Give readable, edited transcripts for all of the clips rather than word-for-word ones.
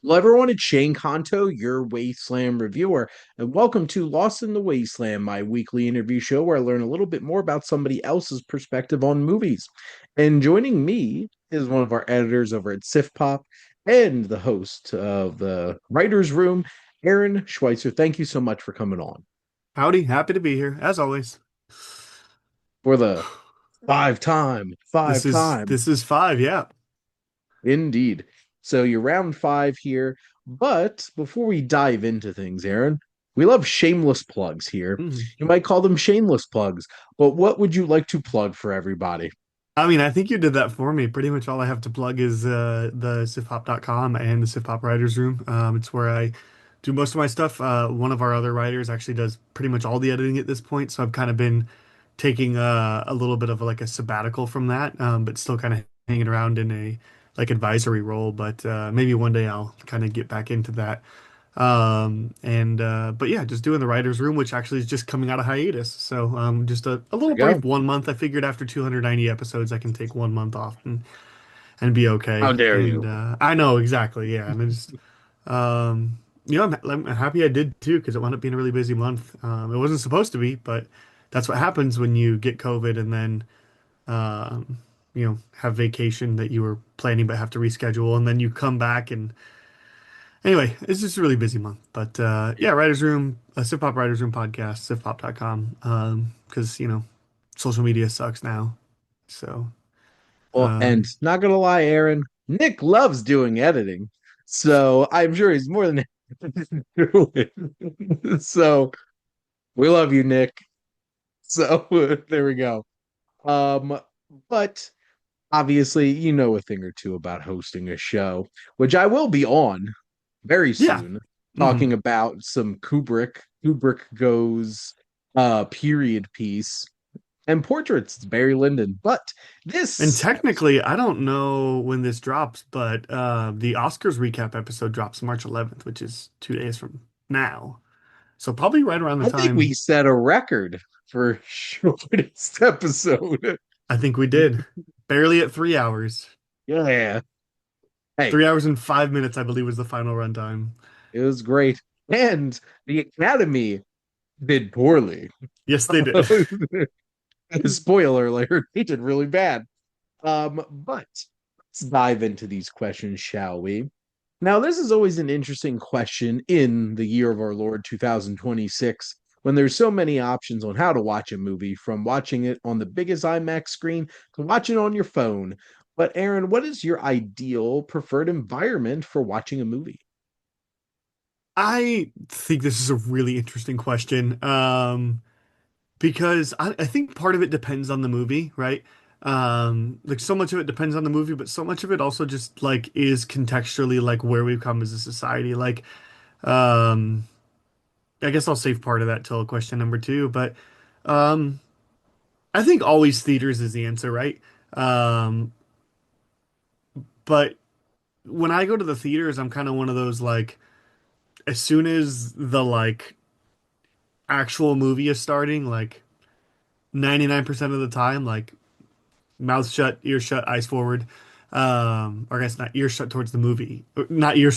Hello, everyone. It's Shane Kanto, your Wasteland Reviewer, and welcome to Lost in the Wasteland, my weekly interview show where I learn a little bit more about somebody else's perspective on movies. And joining me is one of our editors over at SiftPop and the host of the Writer's Room, Aaron Schweitzer. Thank you so much for coming on Howdy, happy to be here, as always. for the This five is time. this is five, yeah. Indeed. So you're round five here. But before we dive into things, Aaron, we love shameless plugs here. Mhm. You might call them shameless plugs, but what would you like to plug for everybody? I mean, I think you did that for me. Pretty much all I have to plug is the SiftPop.com and the SiftPop Writers Room. It's where I do most of my stuff. One of our other writers actually does pretty much all the editing at this point, so I've kind of been taking a little bit of like a sabbatical from that, but still kind of hanging around in a like advisory role. But maybe one day I'll kind of get back into that. And but yeah, just doing the writer's room, which actually is just coming out of hiatus. So just a There little we go. brief 1 month. I figured after 290 episodes, I can take 1 month off and be How okay. dare And you? I know exactly, yeah. And I just I'm happy I did too because it wound up being a really busy month. It wasn't supposed to be, but that's what happens when you get COVID and then have vacation that you were planning but have to reschedule, and then you come back and anyway, it's just a really busy month. But yeah, Writers Room, SiftPop Writers Room podcast, SiftPop.com. Because, social media sucks now. So, Well, and um, not gonna lie, Aaron, Nick loves doing editing, so I'm sure he's more than happy to do it. So we love you, Nick. So there we go. Um, but obviously, you know a thing or two about hosting a show, which I will be on very yeah. soon, hmm talking about some Kubrick goes period piece and portraits, Barry Lyndon. But And this technically, I don't know when this drops, but the Oscars recap episode drops March 11th, which is 2 days from now. So probably right around the I think we time. set a record for shortest episode. I think we did. Barely at 3 hours. Yeah. Hey, 3 hours and 5 minutes, I believe, was the final runtime. it was great. And the Academy did poorly. Yes, they did. Spoiler alert, they did really bad. But let's dive into these questions, shall we? Now, this is always an interesting question in the year of our Lord 2026, when there's so many options on how to watch a movie, from watching it on the biggest IMAX screen to watching it on your phone. But Aaron, what is your ideal preferred environment for watching a movie? I think this is a really interesting question. Because I think part of it depends on the movie, right? Like so much of it depends on the movie, but so much of it also just like is contextually like where we've come as a society. Like, um, I guess I'll save part of that till question number two, but um, I think always theaters is the answer, right? Um, but when I go to the theaters, I'm kind of one of those like as soon as the like actual movie is starting, like 99% of the time, like mouth shut, ears shut, eyes forward. Or I guess not ears shut towards the movie, not ears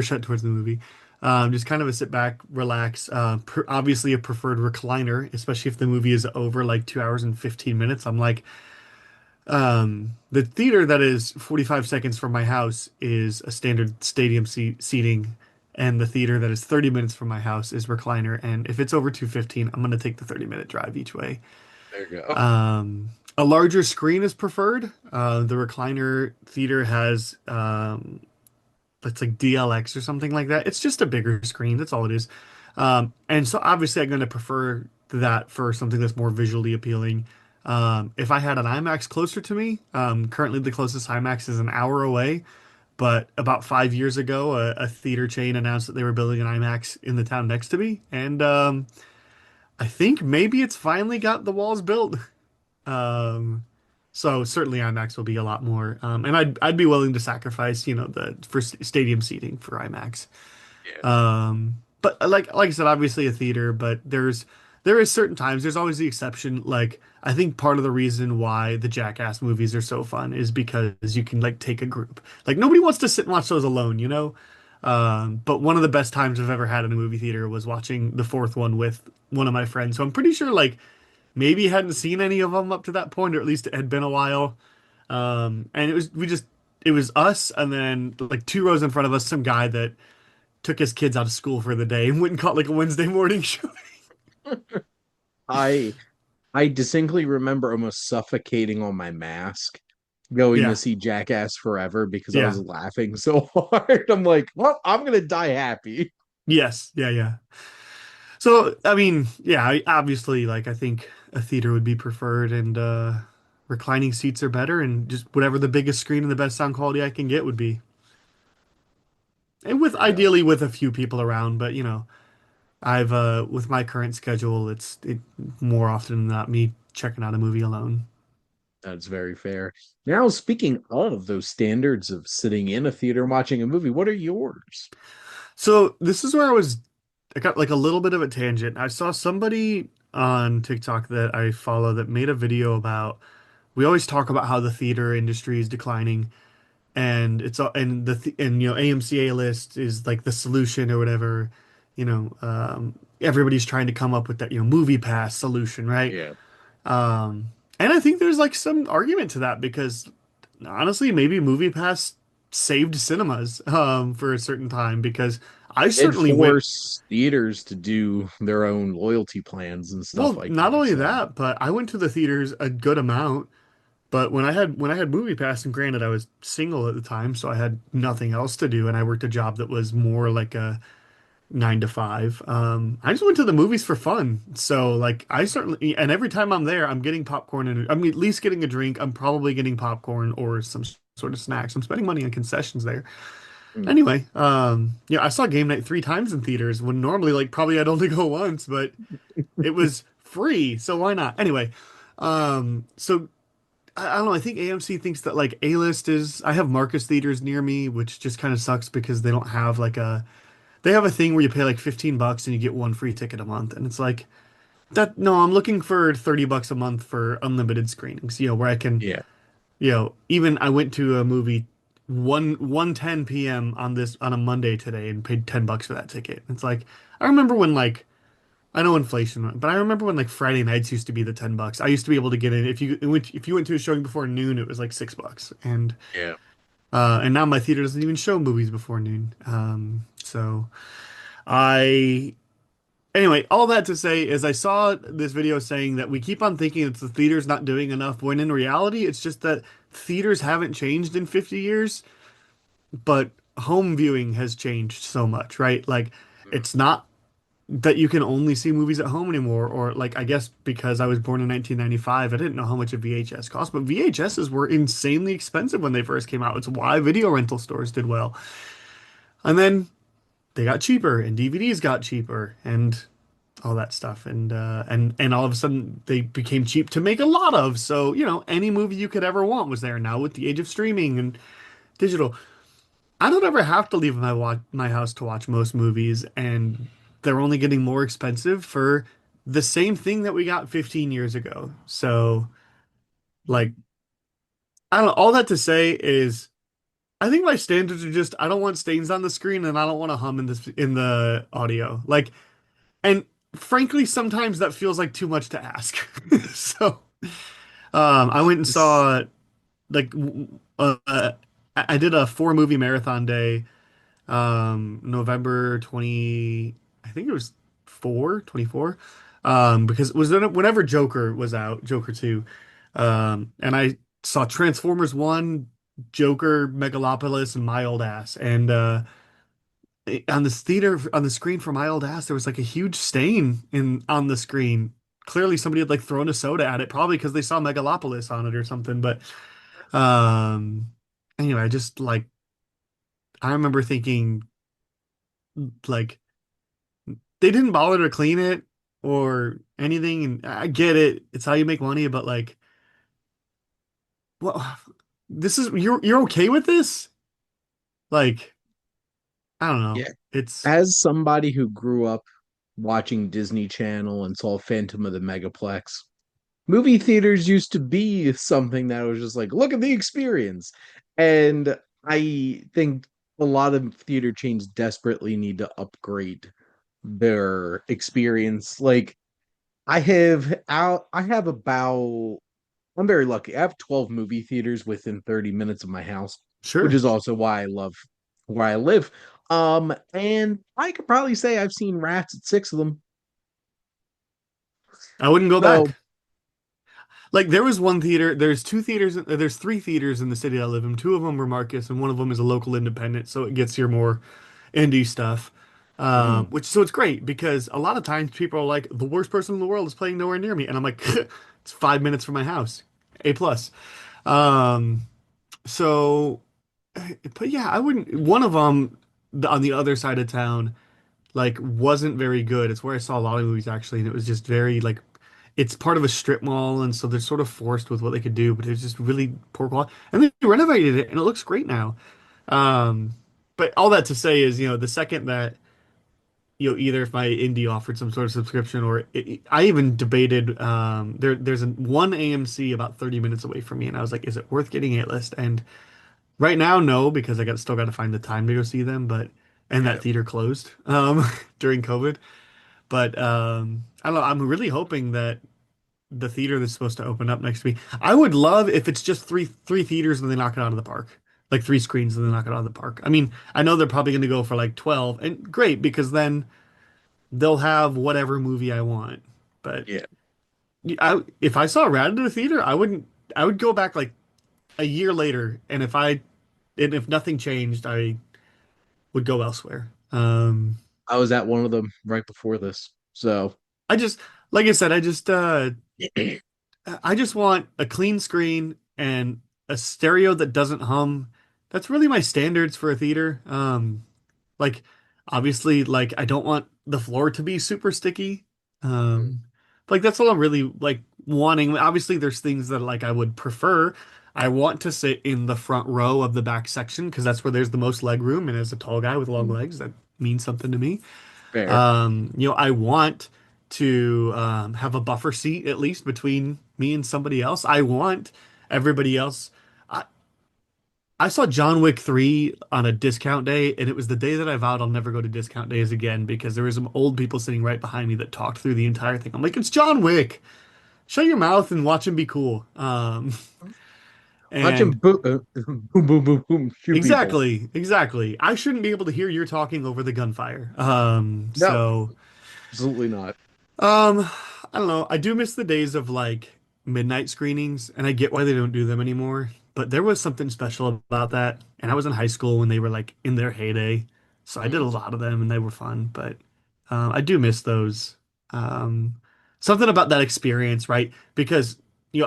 shut towards the movie. Just kind of a sit back, relax. Obviously a preferred recliner, especially if the movie is over like 2 hours and 15 minutes. I'm like, the theater that is 45 seconds from my house is a standard stadium seating, and the theater that is 30 minutes from my house is recliner. And if it's over 2:15, I'm gonna take the 30-minute drive each way. There you go. A larger screen is preferred. The recliner theater has it's like DLX or something like that. It's just a bigger screen. That's all it is. And so obviously I'm going to prefer that for something that's more visually appealing. If I had an IMAX closer to me, currently the closest IMAX is an hour away. But about 5 years ago, a theater chain announced that they were building an IMAX in the town next to me, and I think maybe it's finally got the walls built. Um, so certainly IMAX will be a lot more. And I'd be willing to sacrifice, the for stadium seating for IMAX. Yeah. But like I said, obviously a theater, but there is certain times. There's always the exception. Like I think part of the reason why the Jackass movies are so fun is because you can like take a group. Like nobody wants to sit and watch those alone, you know? But one of the best times I've ever had in a movie theater was watching the fourth one with one of my friends. So I'm pretty sure like maybe hadn't seen any of them up to that point, or at least it had been a while. And it was us, and then like two rows in front of us, some guy that took his kids out of school for the day and went and caught like a Wednesday morning show. I I distinctly remember almost suffocating on my mask going to Yeah, see Jackass Forever because I was yeah, laughing so hard. I'm like, well, I'm gonna die happy. yes, yeah, yeah. So I mean, yeah, obviously, like I think a theater would be preferred, and reclining seats are better, and just whatever the biggest screen and the best sound quality I can get would be, and with There you go. ideally with a few people around. But you know, I've with my current schedule, it more often than not me checking out a movie alone. That's very fair. Now, speaking of those standards of sitting in a theater and watching a movie, what are yours? So this is where I got like a little bit of a tangent. I saw somebody on TikTok that I follow that made a video about we always talk about how the theater industry is declining and and you know AMC list is like the solution or whatever. You know, everybody's trying to come up with that, you know, movie pass solution, right? Yeah. Um, and I think there's like some argument to that because honestly, maybe MoviePass saved cinemas for a certain time because I It certainly went. forced theaters to do their own loyalty plans and stuff Well, like not that. only So, that, but I went to the theaters a good amount. But when I had MoviePass, and granted I was single at the time, so I had nothing else to do, and I worked a job that was more like a 9 to 5. I just went to the movies for fun. So like I certainly, and every time I'm there, I'm getting popcorn and I'm at least getting a drink. I'm probably getting popcorn or some sort of snacks. I'm spending money on concessions there. mm, Anyway, yeah, I saw Game Night 3 times in theaters when normally like probably I'd only go once, but it was free, so why not? Anyway, so I don't know. I think AMC thinks that like A-list is. I have Marcus theaters near me, which just kind of sucks because they don't have like a. They have a thing where you pay like $15 and you get one free ticket a month, and it's like that. No, I'm looking for $30 a month for unlimited screenings. You know, where I can. yeah. You know, even I went to a movie 1:10 p.m. on this on a Monday today and paid $10 for that ticket. It's like I remember when like I know inflation went, but I remember when like Friday nights used to be the $10. I used to be able to get in if you went to a showing before noon, it was like $6. Yeah. And now my theater doesn't even show movies before noon. So I anyway, all that to say is I saw this video saying that we keep on thinking that the theater's not doing enough when in reality it's just that theaters haven't changed in 50 years, but home viewing has changed so much, right? Like Mm, it's not that you can only see movies at home anymore, or like I guess because I was born in 1995, I didn't know how much a VHS cost, but VHSs were insanely expensive when they first came out. It's why video rental stores did well. And then they got cheaper and DVDs got cheaper and all that stuff and all of a sudden they became cheap to make a lot of. So, you know, any movie you could ever want was there. Now with the age of streaming and digital, I don't ever have to leave my house to watch most movies, and they're only getting more expensive for the same thing that we got 15 years ago. So, like, I don't know. All that to say is, I think my standards are just I don't want stains on the screen, and I don't want to hum in the audio. Like, and frankly, sometimes that feels like too much to ask. So, I went and This, saw like I did a 4 movie marathon day November 20, I think it was 24. Because it was whenever Joker was out, Joker 2. And I saw Transformers 1, Joker, Megalopolis, and My Old Ass. And on this theater on the screen for My Old Ass, there was like a huge stain in on the screen. Clearly somebody had like thrown a soda at it, probably because they saw Megalopolis on it or something. But um anyway, I just like I remember thinking like they didn't bother to clean it or anything. And I get it. It's how you make money, but like, well, this is you're okay with this? Like, I don't know. yeah. It's As somebody who grew up watching Disney Channel and saw Phantom of the Megaplex, movie theaters used to be something that was just like, look at the experience. And I think a lot of theater chains desperately need to upgrade their experience. Like I have about I'm very lucky. I have 12 movie theaters within 30 minutes of my house, which Sure. is also why I love where I live. And I could probably say I've seen Rats at six of them. I wouldn't go So, back. Like there was one theater, there's two theaters, there's three theaters in the city I live in. Two of them are Marcus, and one of them is a local independent, so it gets your more indie stuff. mm, Which so it's great because a lot of times people are like, the worst person in the world is playing nowhere near me, and I'm like, it's 5 minutes from my house, A plus. Um, so, but yeah, I wouldn't. One of them on the other side of town like wasn't very good. It's where I saw a lot of movies actually, and it was just very like it's part of a strip mall, and so they're sort of forced with what they could do, but it was just really poor quality. And they renovated it, and it looks great now. Um, but all that to say is, the second that either if my indie offered some sort of subscription, or I even debated there's one AMC about 30 minutes away from me, and I was like, is it worth getting a list? And right now, no, because I got to find the time to go see them, but and that yeah. theater closed during COVID. But I don't know. I'm really hoping that the theater that's supposed to open up next week. I would love if it's just three theaters and they knock it out of the park. Like three screens and they knock it out of the park. I mean, I know they're probably going to go for like 12 and great because then they'll have whatever movie I want. But Yeah. if I saw Rat in the theater, I would go back like a year later and if nothing changed, I would go elsewhere. I was at one of them right before this. So, I just like I said, I just want a clean screen and a stereo that doesn't hum. That's really my standards for a theater. Like obviously, like I don't want the floor to be super sticky. mm, Like that's all I'm really like wanting. Obviously, there's things that like I would prefer. I want to sit in the front row of the back section because that's where there's the most leg room, and as a tall guy with long mm, legs, that means something to me. fair. I want to have a buffer seat at least between me and somebody else. I want everybody else. I, I saw John Wick 3 on a discount day, and it was the day that I vowed I'll never go to discount days again because there was some old people sitting right behind me that talked through the entire thing. I'm like, it's John Wick. Shut your mouth and watch him be cool. Watch him And boom, boom, boom, boom, shoot people. exactly, exactly. I shouldn't be able to hear your talking over the gunfire. No, absolutely not. Um, I don't know. I do miss the days of like midnight screenings, and I get why they don't do them anymore. But there was something special about that. And I was in high school when they were like in their heyday. So I did a Mm, lot of them and they were fun. But I do miss those. Um, Something about that experience, right? Because,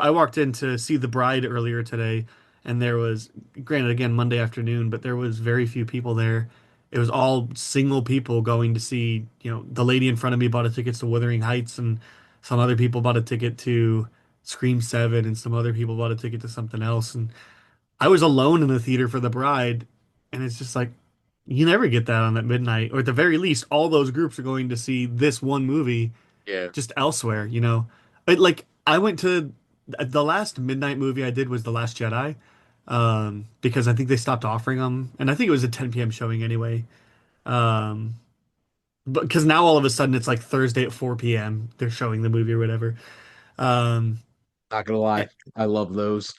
I walked in to see The Bride earlier today, and there was, granted, again, Monday afternoon, but there was very few people there. It was all single people going to see, the lady in front of me bought a ticket to Wuthering Heights, and some other people bought a ticket to Scream 7, and some other people bought a ticket to something else. And I was alone in the theater for The Bride, and it's just like, you never get that on that midnight, or at the very least, all those groups are going to see this one movie yeah, just elsewhere. Like, I went to the last midnight movie I did was The Last Jedi, because I think they stopped offering them, and I think it was a 10 p.m. showing anyway. Um, but because now all of a sudden it's like Thursday at 4 p.m. they're showing the movie or whatever. Um, not gonna lie. I love those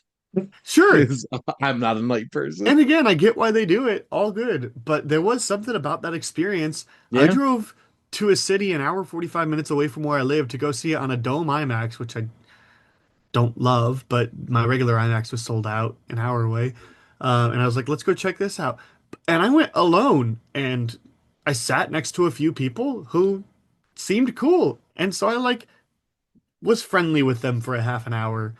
sure. because I'm not a night person. And again, I get why they do it. All good. But there was something about that experience. I Yeah, drove to a city an hour 45 minutes away from where I live to go see it on a Dome IMAX, which I don't love, but my regular IMAX was sold out an hour away. And I was like, let's go check this out. And I went alone and I sat next to a few people who seemed cool. And so I like was friendly with them for a half an hour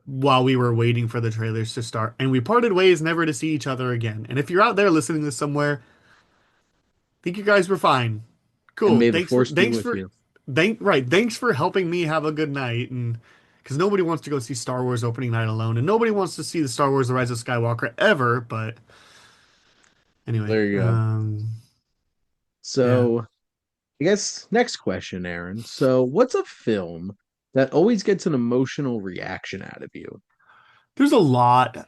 while we were waiting for the trailers to start. And we parted ways never to see each other again. And if you're out there listening to this somewhere, think you guys were fine. and Cool. may the force be with you. Thanks for helping me have a good night. And because nobody wants to go see Star Wars opening night alone, and nobody wants to see the Star Wars The Rise of Skywalker ever, but anyway, There you go. yeah. So, I guess next question, Aaron. So, what's a film that always gets an emotional reaction out of you? There's a lot.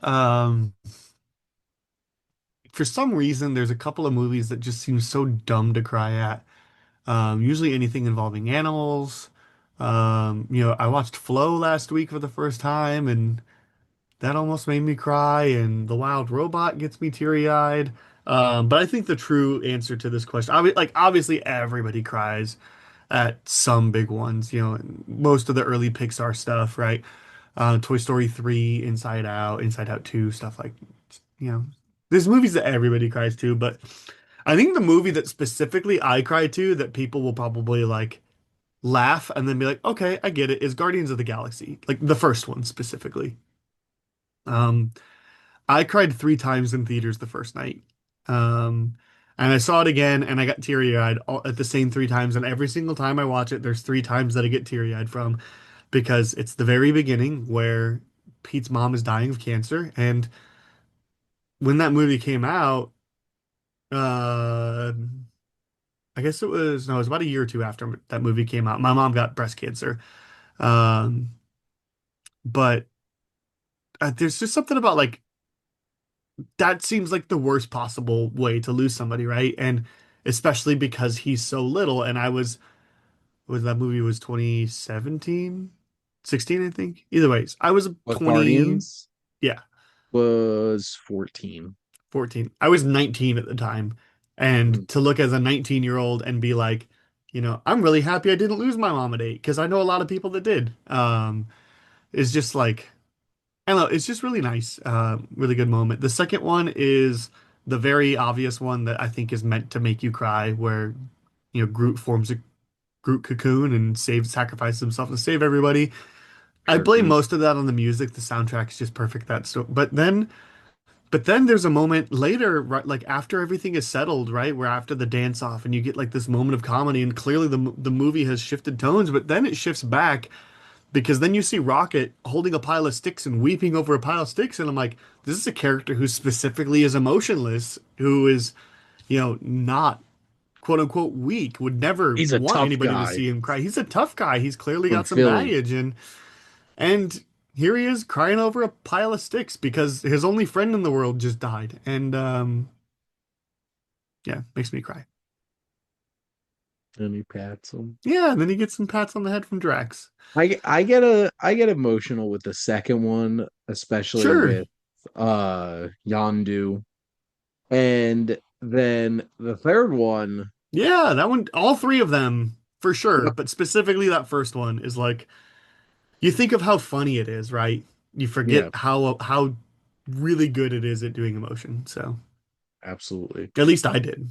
for some reason, there's a couple of movies that just seem so dumb to cry at. Usually anything involving animals. I watched Flow last week for the first time, and that almost made me cry. And The Wild Robot gets me teary-eyed. But I think the true answer to this question, obviously everybody cries at some big ones. Most of the early Pixar stuff, right? Toy Story 3, Inside Out 2, stuff like, you know, there's movies that everybody cries to, but I think the movie that specifically I cry to that people will probably like laugh and then be like, okay, I get it, is Guardians of the Galaxy, like the first one specifically. Um, I cried 3 times in theaters the first night. Um, and I saw it again and I got teary-eyed at the same 3 times. And every single time I watch it, there's 3 times that I get teary-eyed from because it's the very beginning where Pete's mom is dying of cancer. And when that movie came out, uh, I guess it was, no, it was about a year or two after that movie came out. My mom got breast cancer. Um, but there's just something about like that seems like the worst possible way to lose somebody, right? And especially because he's so little. And was that movie was 2017, 16, I think. Either ways, I was But 20, Guardians yeah, was 14. 14. I was 19 at the time. And Mm, to look as a 19-year-old and be like, I'm really happy I didn't lose my mom at 8 because I know a lot of people that did. Is just like, I don't know, it's just really nice. Really good moment. The second one is the very obvious one that I think is meant to make you cry, where, Groot forms a Groot cocoon and sacrifices himself to save everybody. I sure blame do. most of that on the music. The soundtrack is just perfect. But then there's a moment later, right, like after everything is settled, right, where after the dance off and you get like this moment of comedy, and clearly the movie has shifted tones, but then it shifts back because then you see Rocket holding a pile of sticks and weeping over a pile of sticks, and I'm like, this is a character who specifically is emotionless, who is, not quote unquote weak, would never He's a want tough anybody to guy see him cry. He's a tough guy. He's clearly from got some Philly. baggage, and here he is crying over a pile of sticks because his only friend in the world just died, and yeah, makes me cry. And he pats him. Yeah, and then he gets some pats on the head from Drax. I get emotional with the second one, especially Sure. with Yondu. And then the third one, Yeah, that one, all three of them for sure, yep, but specifically that first one is like you think of how funny it is, right? You forget yeah, how really good it is at doing emotion. So absolutely. at least I did.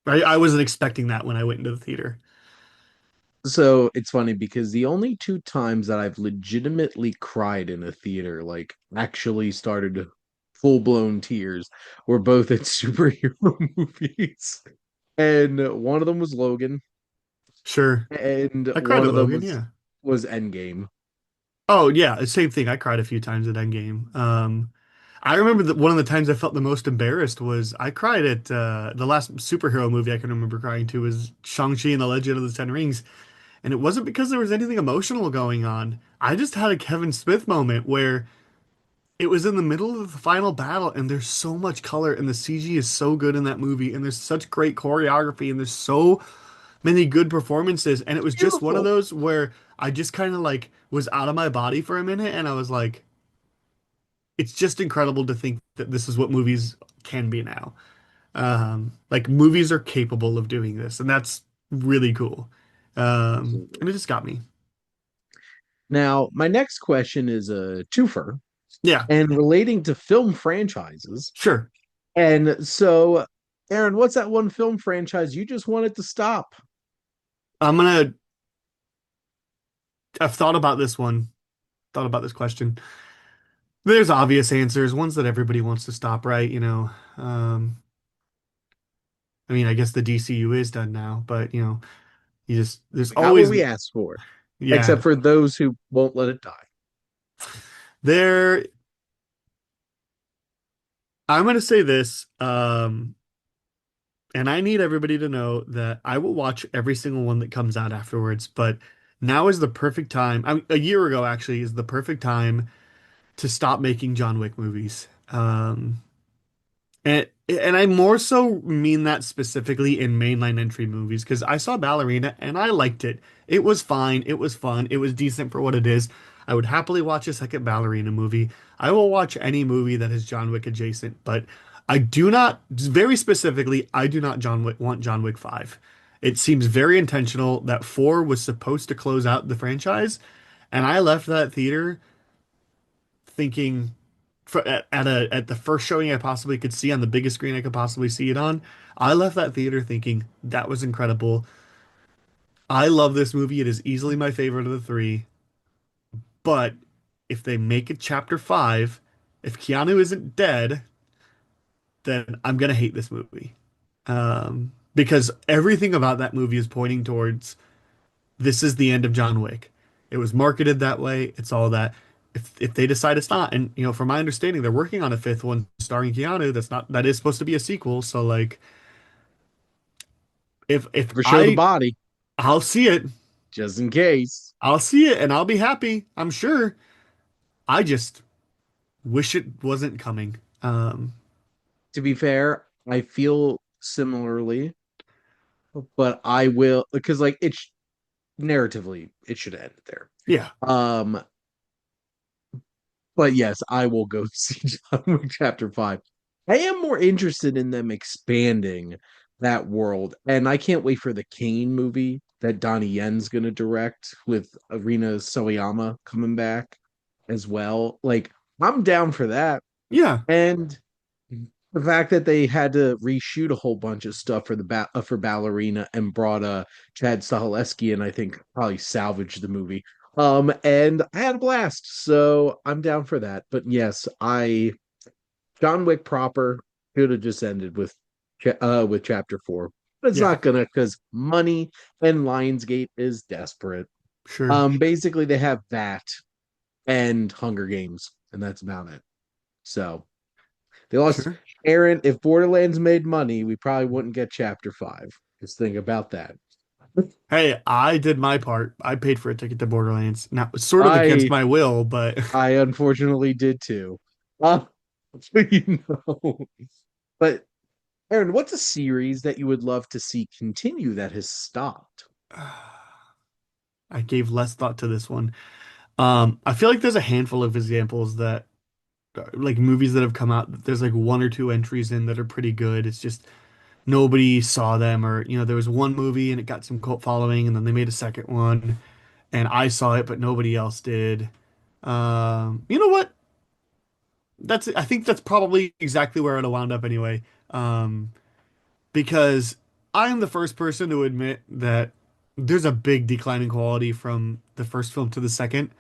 I wasn't expecting that when I went into the theater. So it's funny because the only two times that I've legitimately cried in a theater, like actually started full-blown tears, were both at superhero movies. And one of them was Logan, Sure. and I cried one at of them Logan, yeah. was Endgame. Oh yeah, the same thing. I cried a few times at Endgame. I remember that one of the times I felt the most embarrassed was I cried at the last superhero movie I can remember crying to was Shang-Chi and the Legend of the Ten Rings. And it wasn't because there was anything emotional going on. I just had a Kevin Smith moment where it was in the middle of the final battle, and there's so much color, and the CG is so good in that movie, and there's such great choreography, and there's so many good performances. And it was just one of Beautiful. those where I just kind of like was out of my body for a minute, and I was like, it's just incredible to think that this is what movies can be now. Like movies are capable of doing this, and that's really cool. Absolutely. And it just got me. Now, my next question is a twofer Yeah, and relating to film franchises. sure. And so, Aaron, what's that one film franchise you just wanted to stop? I'm gonna I've thought about this one, thought about this question. There's obvious answers, ones that everybody wants to stop, right? I mean, I guess the DCU is done now, but there's We got what always, we asked for, except yeah, for those who won't let it die. there, I'm gonna say this, and I need everybody to know that I will watch every single one that comes out afterwards, but now is the perfect time. A year ago, actually, is the perfect time to stop making John Wick movies. And And I more so mean that specifically in mainline entry movies because I saw Ballerina and I liked it. It was fine. It was fun. It was decent for what it is. I would happily watch a second Ballerina movie. I will watch any movie that is John Wick adjacent, but I do not, very specifically, I do not want John Wick 5. It seems very intentional that 4 was supposed to close out the franchise, and I left that theater thinking at the first showing I possibly could see on the biggest screen I could possibly see it on, I left that theater thinking that was incredible. I love this movie. It is easily my favorite of the three. But if they make it chapter 5, if Keanu isn't dead, then I'm gonna hate this movie. Because everything about that movie is pointing towards this is the end of John Wick. It was marketed that way. It's all that. If they decide it's not, and from my understanding, they're working on a fifth one starring Keanu. That is supposed to be a sequel. So like, if For show the body, I'll see it, just in case. I'll see it, and I'll be happy. I'm sure. I just wish it wasn't coming. To be fair, I feel similarly, but I will because like it's narratively it should end there. Yeah, Um, but yes, I will go see John Wick Chapter 5. I am more interested in them expanding that world, and I can't wait for the Kane movie that Donnie Yen's gonna direct with Arina Soyama coming back as well. Like, I'm down for that. yeah, And the fact that they had to reshoot a whole bunch of stuff for for Ballerina and brought Chad Stahelski and I think probably salvaged the movie. And I had a blast, so I'm down for that. But yes, I John Wick proper should have just ended with chapter 4. But it's yeah, not gonna because money and Lionsgate is desperate. sure, Basically they have that and Hunger Games, and that's about it. So they lost sure. Aaron. If Borderlands made money, we probably wouldn't get chapter 5. Just think about that. Hey, I did my part. I paid for a ticket to Borderlands. Now, sort of against I my will, but I unfortunately did too. Uh, you know. But Aaron, what's a series that you would love to see continue that has stopped? I gave less thought to this one. I feel like there's a handful of examples that, like movies that have come out, that there's like one or two entries in that are pretty good. It's just nobody saw them, or there was one movie and it got some cult following, and then they made a second one, and I saw it, but nobody else did. You know what? I think that's probably exactly where it'll wound up anyway. Because I am the first person to admit that there's a big decline in quality from the first film to the second.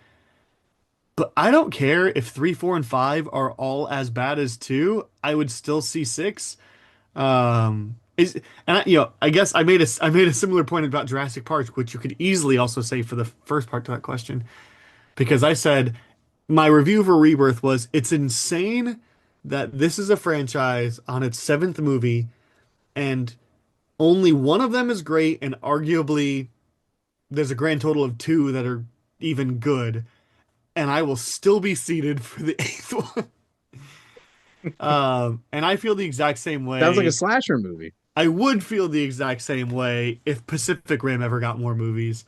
But I don't care if 3, 4, and 5 are all as bad as 2. I would still see 6. Is and I guess I made a similar point about Jurassic Park, which you could easily also say for the first part to that question, because I said my review for Rebirth was it's insane that this is a franchise on its seventh movie and only one of them is great, and arguably there's a grand total of two that are even good, and I will still be seated for the eighth one. And I feel the exact same Sounds like a way. slasher movie. I would feel the exact same way if Pacific Rim ever got more movies.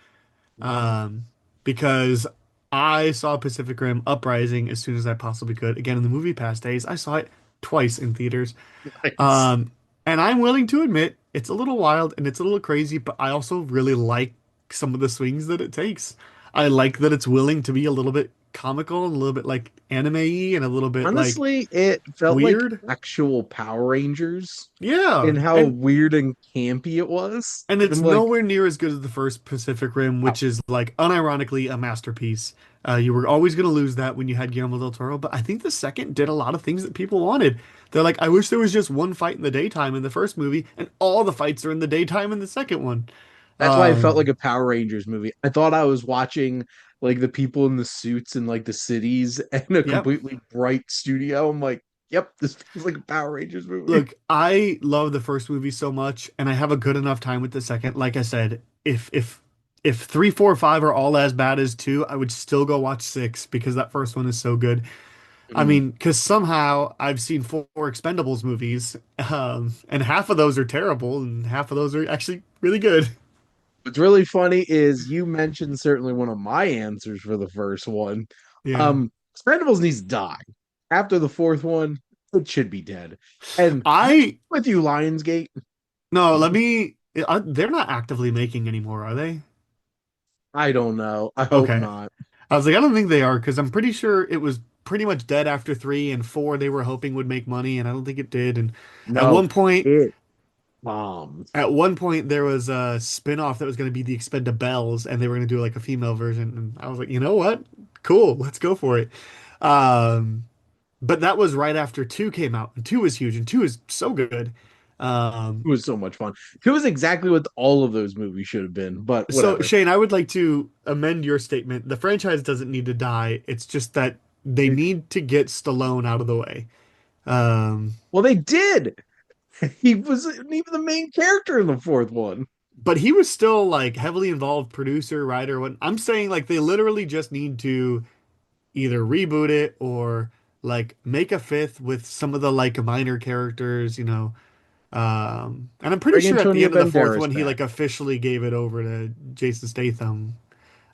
Um, because I saw Pacific Rim Uprising as soon as I possibly could. Again, in the movie pass days, I saw it twice in theaters. Nice. Um, and I'm willing to admit it's a little wild and it's a little crazy, but I also really like some of the swings that it takes. I like that it's willing to be a little bit comical and a little bit like anime-y and a little bit like Honestly, it felt like weird. actual Power Rangers Yeah. in how weird and campy it was. And I'm it's like, nowhere near as good as the first Pacific Rim, wow, which is like unironically a masterpiece. You were always going to lose that when you had Guillermo del Toro, but I think the second did a lot of things that people wanted. They're like, I wish there was just one fight in the daytime in the first movie, and all the fights are in the daytime in the second one. that's why it felt like Um, a Power Rangers movie. I thought I was watching like the people in the suits in like the cities and a yep. completely bright studio. I'm like, yep, this feels like a Power Rangers movie. Look, I love the first movie so much, and I have a good enough time with the second. Like I said, if 3, 4, 5 are all as bad as 2, I would still go watch 6 because that first one is so good. I Mhm. mean, because somehow I've seen four Expendables movies, and half of those are terrible, and half of those are actually really good. What's really funny is you mentioned certainly one of my answers for the first one. Yeah. Expendables needs to die. After the fourth one, it should be dead. And I with you, Lionsgate, no, let me. They're not actively making anymore, are they? I don't know. I hope Okay. not. I was like, I don't think they are because I'm pretty sure it was pretty much dead after three and four they were hoping would make money, and I don't think it did. And at No, one point, it bombed. at one point there was a spin-off that was going to be the Expendables, and they were going to do like a female version. And I was like, you know what? Cool, let's go for it. Um, but that was right after two came out, and two was huge, and two is so good. It Um, was so much fun. It was exactly what all of those movies should have been, but so whatever. Shane, I would like to amend your statement. The franchise doesn't need to die. It's just that they need to get Stallone out of the way. Um, Well, they did. He wasn't even the main character in the fourth one. but he was still like heavily involved, producer, writer. What I'm saying, like they literally just need to either reboot it or like make a fifth with some of the like minor characters, you know. And I'm pretty Bring sure at the Antonio end of the fourth Banderas one, he back. like officially gave it over to Jason Statham.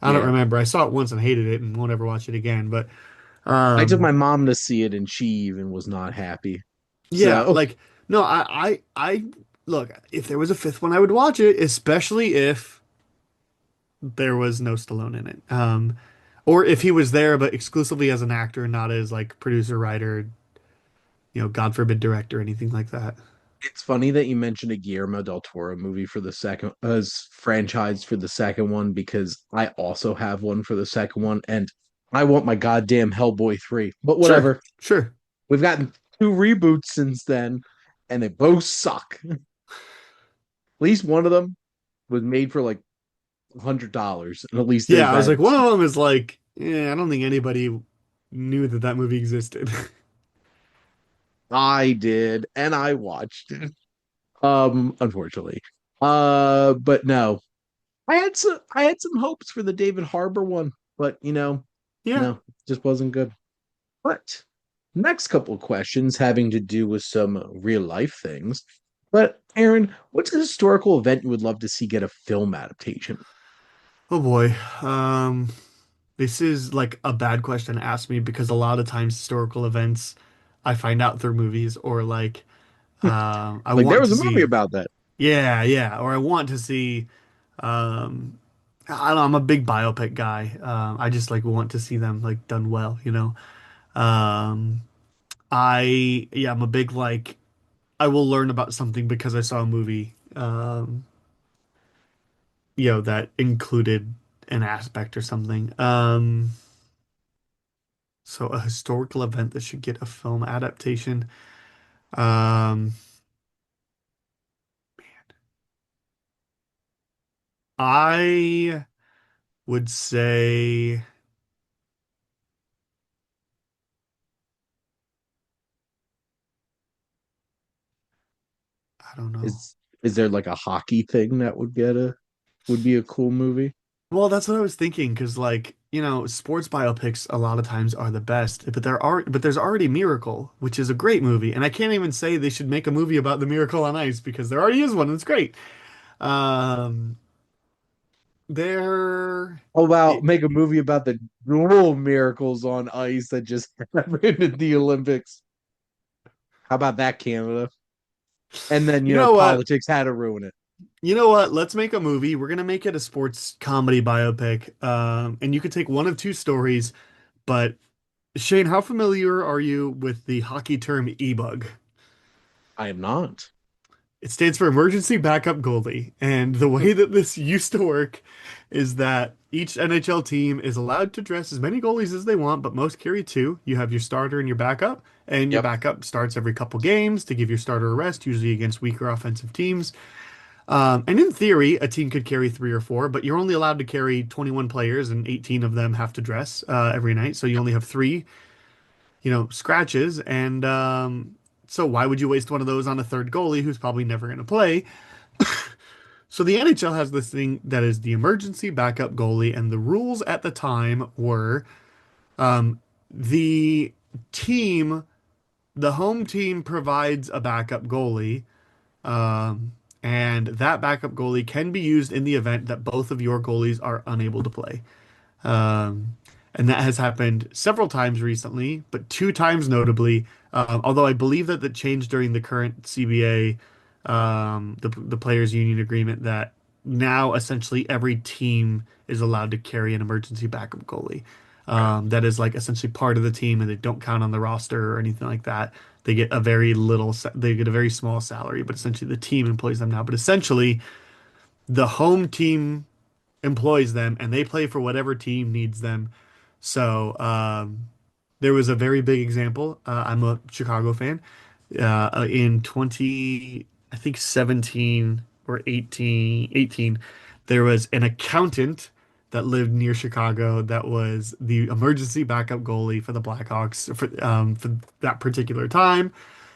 I don't Yeah. remember. I saw it once and hated it and won't ever watch it again. But I took um, my mom to see it and she even was not happy. yeah, So like no, I look. If there was a fifth one, I would watch it, especially if there was no Stallone in it. Or if he was there, but exclusively as an actor, not as like producer, writer, God forbid, director, anything like that. it's funny that you mentioned a Guillermo del Toro movie for the second as franchise for the second one because I also have one for the second one and I want my goddamn Hellboy 3. But Sure, whatever. sure. We've gotten two reboots since then and they both suck. At least one of them was made for like $100 and at least there's Yeah, I was that. like, one of them is like, yeah, I don't think anybody knew that that movie existed. I did and I watched it. Unfortunately. But no. I had some hopes for the David Harbour one, but Yeah. no, just wasn't good. But next couple of questions having to do with some real life things. But Aaron, what's a historical event you would love to see get a film adaptation? Oh boy. This is like a bad question to ask me because a lot of times historical events I find out through movies or like I Like there want was to a movie see. about that. Yeah, yeah, or I want to see. Um, I don't know. I'm a big biopic guy. I just like want to see them like done well, you know. Um, yeah, I'm a big like I will learn about something because I saw a movie. That included an aspect or something. So a historical event that should get a film adaptation. Um, I would say I don't know. Is there like a hockey thing that would be a cool movie? Well, that's what I was thinking because like, sports biopics a lot of times are the best, but there's already Miracle, which is a great movie, and I can't even say they should make a movie about the Miracle on Ice because there already is one and it's great. Um, there How about it, make a movie about the dual miracles on ice that just happened at the Olympics? How about that, Canada? And then, you know what? politics had to ruin it. You know what? Let's make a movie. We're gonna make it a sports comedy biopic. And you could take one of two stories, but Shane, how familiar are you with the hockey term e-bug? I am not. It stands for emergency backup goalie. And the way that this used to work is that each NHL team is allowed to dress as many goalies as they want, but most carry two. You have your starter and your backup, and your Yep. backup starts every couple games to give your starter a rest, usually against weaker offensive teams. And in theory, a team could carry three or four, but you're only allowed to carry 21 players, and 18 of them have to dress every night. So you only have three, scratches. And so why would you waste one of those on a third goalie who's probably never going to play? So the NHL has this thing that is the emergency backup goalie, and the rules at the time were the team, the home team provides a backup goalie, um, and that backup goalie can be used in the event that both of your goalies are unable to play. Um, and that has happened several times recently, but two times notably. Although I believe that that changed during the current CBA, the players' union agreement, that now essentially every team is allowed to carry an emergency backup goalie. Okay. That is like essentially part of the team, and they don't count on the roster or anything like that. They get a very little, they get a very small salary, but essentially the team employs them now. But essentially, the home team employs them and they play for whatever team needs them. So there was a very big example. I'm a Chicago fan. In 20, I think 17 or 18, there was an accountant that lived near Chicago that was the emergency backup goalie for the Blackhawks for that particular time.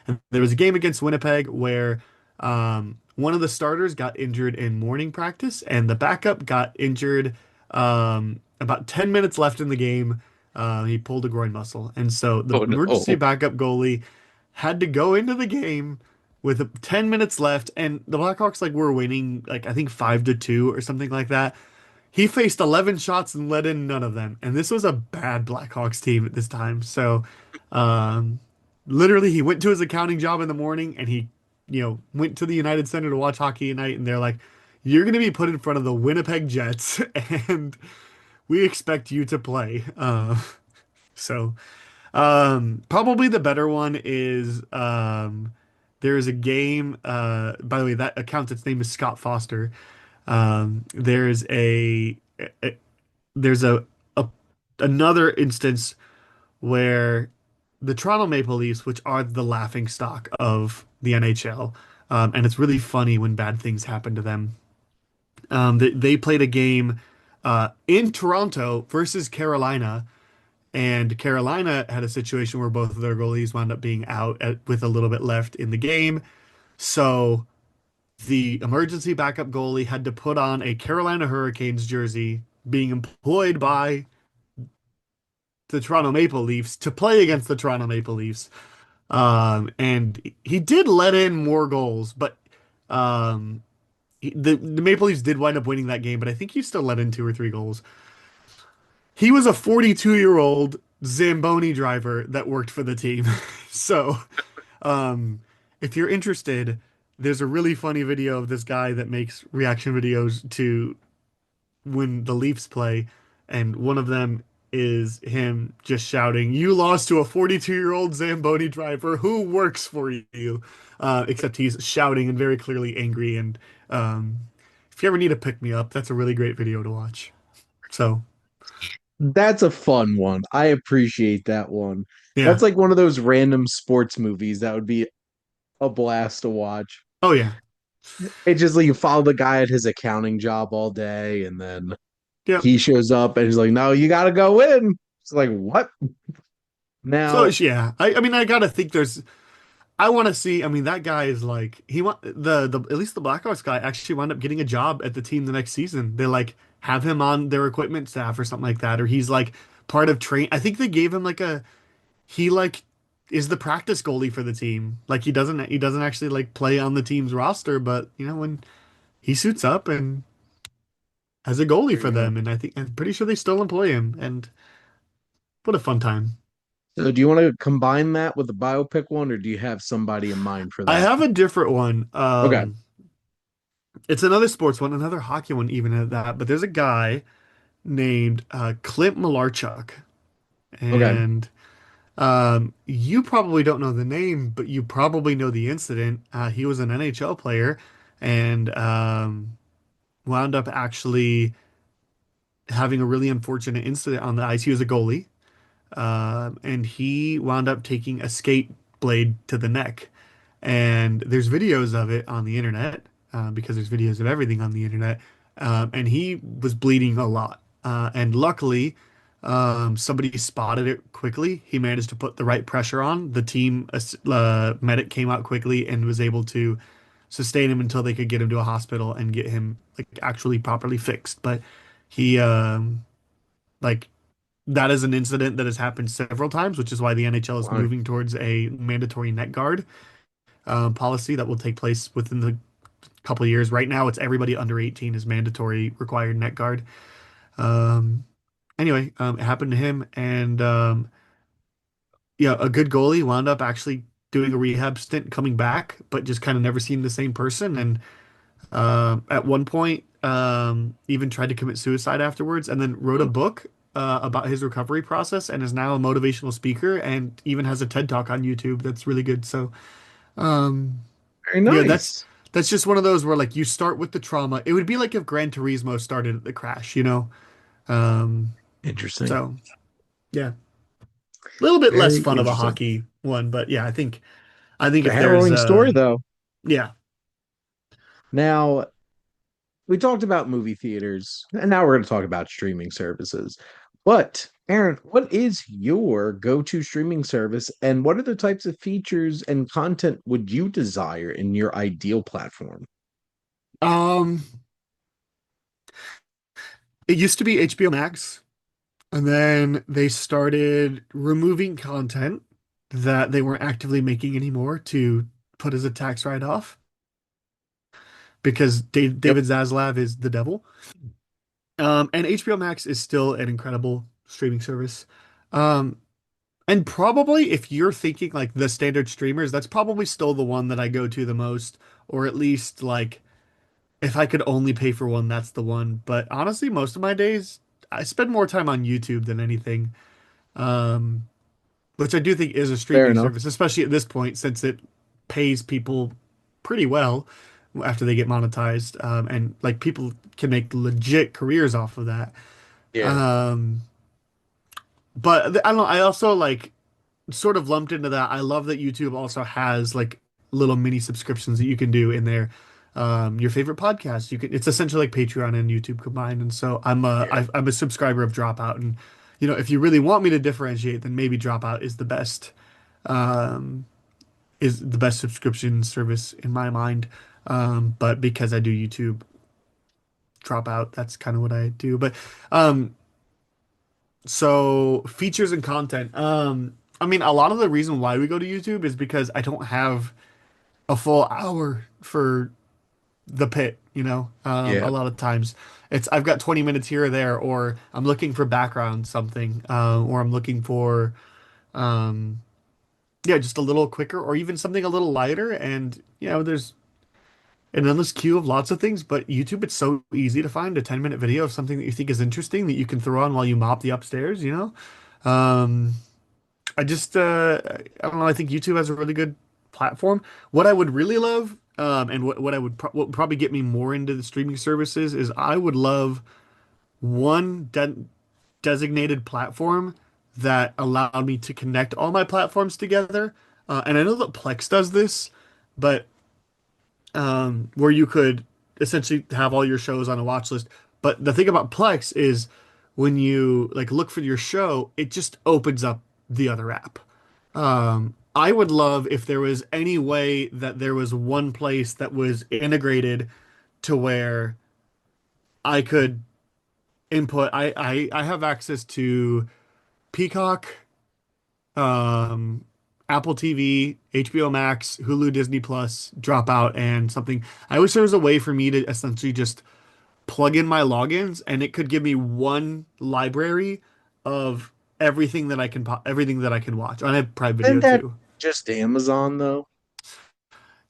And there was a game against Winnipeg where one of the starters got injured in morning practice, and the backup got injured about 10 minutes left in the game. He pulled a groin muscle. And so the Oh emergency no. backup goalie had to go into the game with 10 minutes left, and the Blackhawks like were winning like I think 5-2 or something like that. He faced 11 shots and let in none of them. And this was a bad Blackhawks team at this time. So, um, literally, he went to his accounting job in the morning and he, went to the United Center to watch hockey at night. And they're like, you're going to be put in front of the Winnipeg Jets and we expect you to play. Probably the better one is there is a game. By the way, that accountant's name is Scott Foster. There's a there's a another instance where the Toronto Maple Leafs, which are the laughing stock of the NHL, and it's really funny when bad things happen to them. They played a game in Toronto versus Carolina, and Carolina had a situation where both of their goalies wound up being out with a little bit left in the game. So the emergency backup goalie had to put on a Carolina Hurricanes jersey, being employed by the Toronto Maple Leafs to play against the Toronto Maple Leafs. And he did let in more goals, but um, the Maple Leafs did wind up winning that game, but I think he still let in two or three goals. He was a 42-year-old Zamboni driver that worked for the team. So, um, if you're interested, there's a really funny video of this guy that makes reaction videos to when the Leafs play, and one of them is him just shouting, "You lost to a 42-year-old Zamboni driver who works for you." Except he's shouting and very clearly angry. And um, if you ever need a pick me up, that's a really great video to watch. So, That's a fun one. I appreciate that one. yeah. That's like one of those random sports movies that would be a blast to watch. Oh, yeah. It's just like you follow the guy at his accounting job all day, and then Yep. he shows up and he's like, "No, you gotta go in." It's like, what? So, Now, yeah. I mean, I gotta think I want to see. I mean, that guy is like the at least the Blackhawks guy actually wound up getting a job at the team the next season. They like have him on their equipment staff or something like that, or he's like part of train. I think they gave him like he like is the practice goalie for the team. Like he doesn't actually like play on the team's roster, but when he suits up and as a goalie there for you go. them, and I'm pretty sure they still employ him. And what a fun time. So, do you want to combine that with the biopic one, or do you have somebody in mind for I that? have a different one. Okay. It's another sports one, another hockey one, even at that. But there's a guy named Clint Malarchuk, Okay. and you probably don't know the name, but you probably know the incident. He was an NHL player and wound up actually having a really unfortunate incident on the ice. He was a goalie, and he wound up taking a skate blade to the neck. And there's videos of it on the internet because there's videos of everything on the internet. And he was bleeding a lot. And luckily, somebody spotted it quickly. He managed to put the right pressure on. The team medic came out quickly and was able to sustain him until they could get him to a hospital and get him like actually properly fixed. But he like that is an incident that has happened several times, which is why the NHL is Why? moving towards a mandatory net guard policy that will take place within the couple of years. Right now, it's everybody under 18 is mandatory required net guard. Um, anyway, it happened to him, and yeah, a good goalie wound up actually doing a rehab stint, coming back, but just kind of never seen the same person. And at one point, even tried to commit suicide afterwards, and then wrote a Hmm, book about his recovery process, and is now a motivational speaker, and even has a TED Talk on YouTube that's really good. So, um, very yeah, nice. that's just one of those where like you start with the trauma. It would be like if Gran Turismo started at the crash, you know? Um, Interesting. so yeah, a little bit less Very fun of a interesting. hockey one, but yeah, I think It's a if there's harrowing story, though. yeah. Now, we talked about movie theaters, and now we're going to talk about streaming services. But, Aaron, what is your go-to streaming service, and what are the types of features and content would you desire in your ideal platform? Um, it used to be HBO Max, and then they started removing content that they weren't actively making anymore to put as a tax write-off because Yep, David Zaslav is the devil. And HBO Max is still an incredible streaming service. Um, and probably if you're thinking like the standard streamers, that's probably still the one that I go to the most, or at least like if I could only pay for one, that's the one. But honestly, most of my days, I spend more time on YouTube than anything. Um, which I do think is a fair streaming enough. service, especially at this point, since it pays people pretty well after they get monetized. And like people can make legit careers off of that. Yeah, Um, but I don't know. I also like sort of lumped into that. I love that YouTube also has like little mini subscriptions that you can do in there. Your favorite podcast, you can. It's essentially like Patreon and YouTube combined. And so yeah. I'm a subscriber of Dropout, and if you really want me to differentiate, then maybe Dropout um, is the best subscription service in my mind. But because I do YouTube Dropout, that's kind of what I do. But um, so features and content. I mean, a lot of the reason why we go to YouTube is because I don't have a full hour for the pit, Yeah. a lot of times I've got 20 minutes here or there, or I'm looking for background something, or I'm looking for, um, yeah, just a little quicker or even something a little lighter. And, there's an endless queue of lots of things, but YouTube, it's so easy to find a 10-minute video of something that you think is interesting that you can throw on while you mop the upstairs, you know? I don't know. I think YouTube has a really good platform. What I would really love, and what would probably get me more into the streaming services is I would love one designated platform that allowed me to connect all my platforms together. And I know that Plex does this, but where you could essentially have all your shows on a watch list. But the thing about Plex is when you like look for your show, it just opens up the other app. I would love if there was any way that there was one place that was integrated to where I could input. I have access to Peacock, um, Apple TV, HBO Max, Hulu, Disney Plus, Dropout, and something. I wish there was a way for me to essentially just plug in my logins and it could give me one library of everything that I can watch. And I have Prime Isn't Video that too. just Amazon though,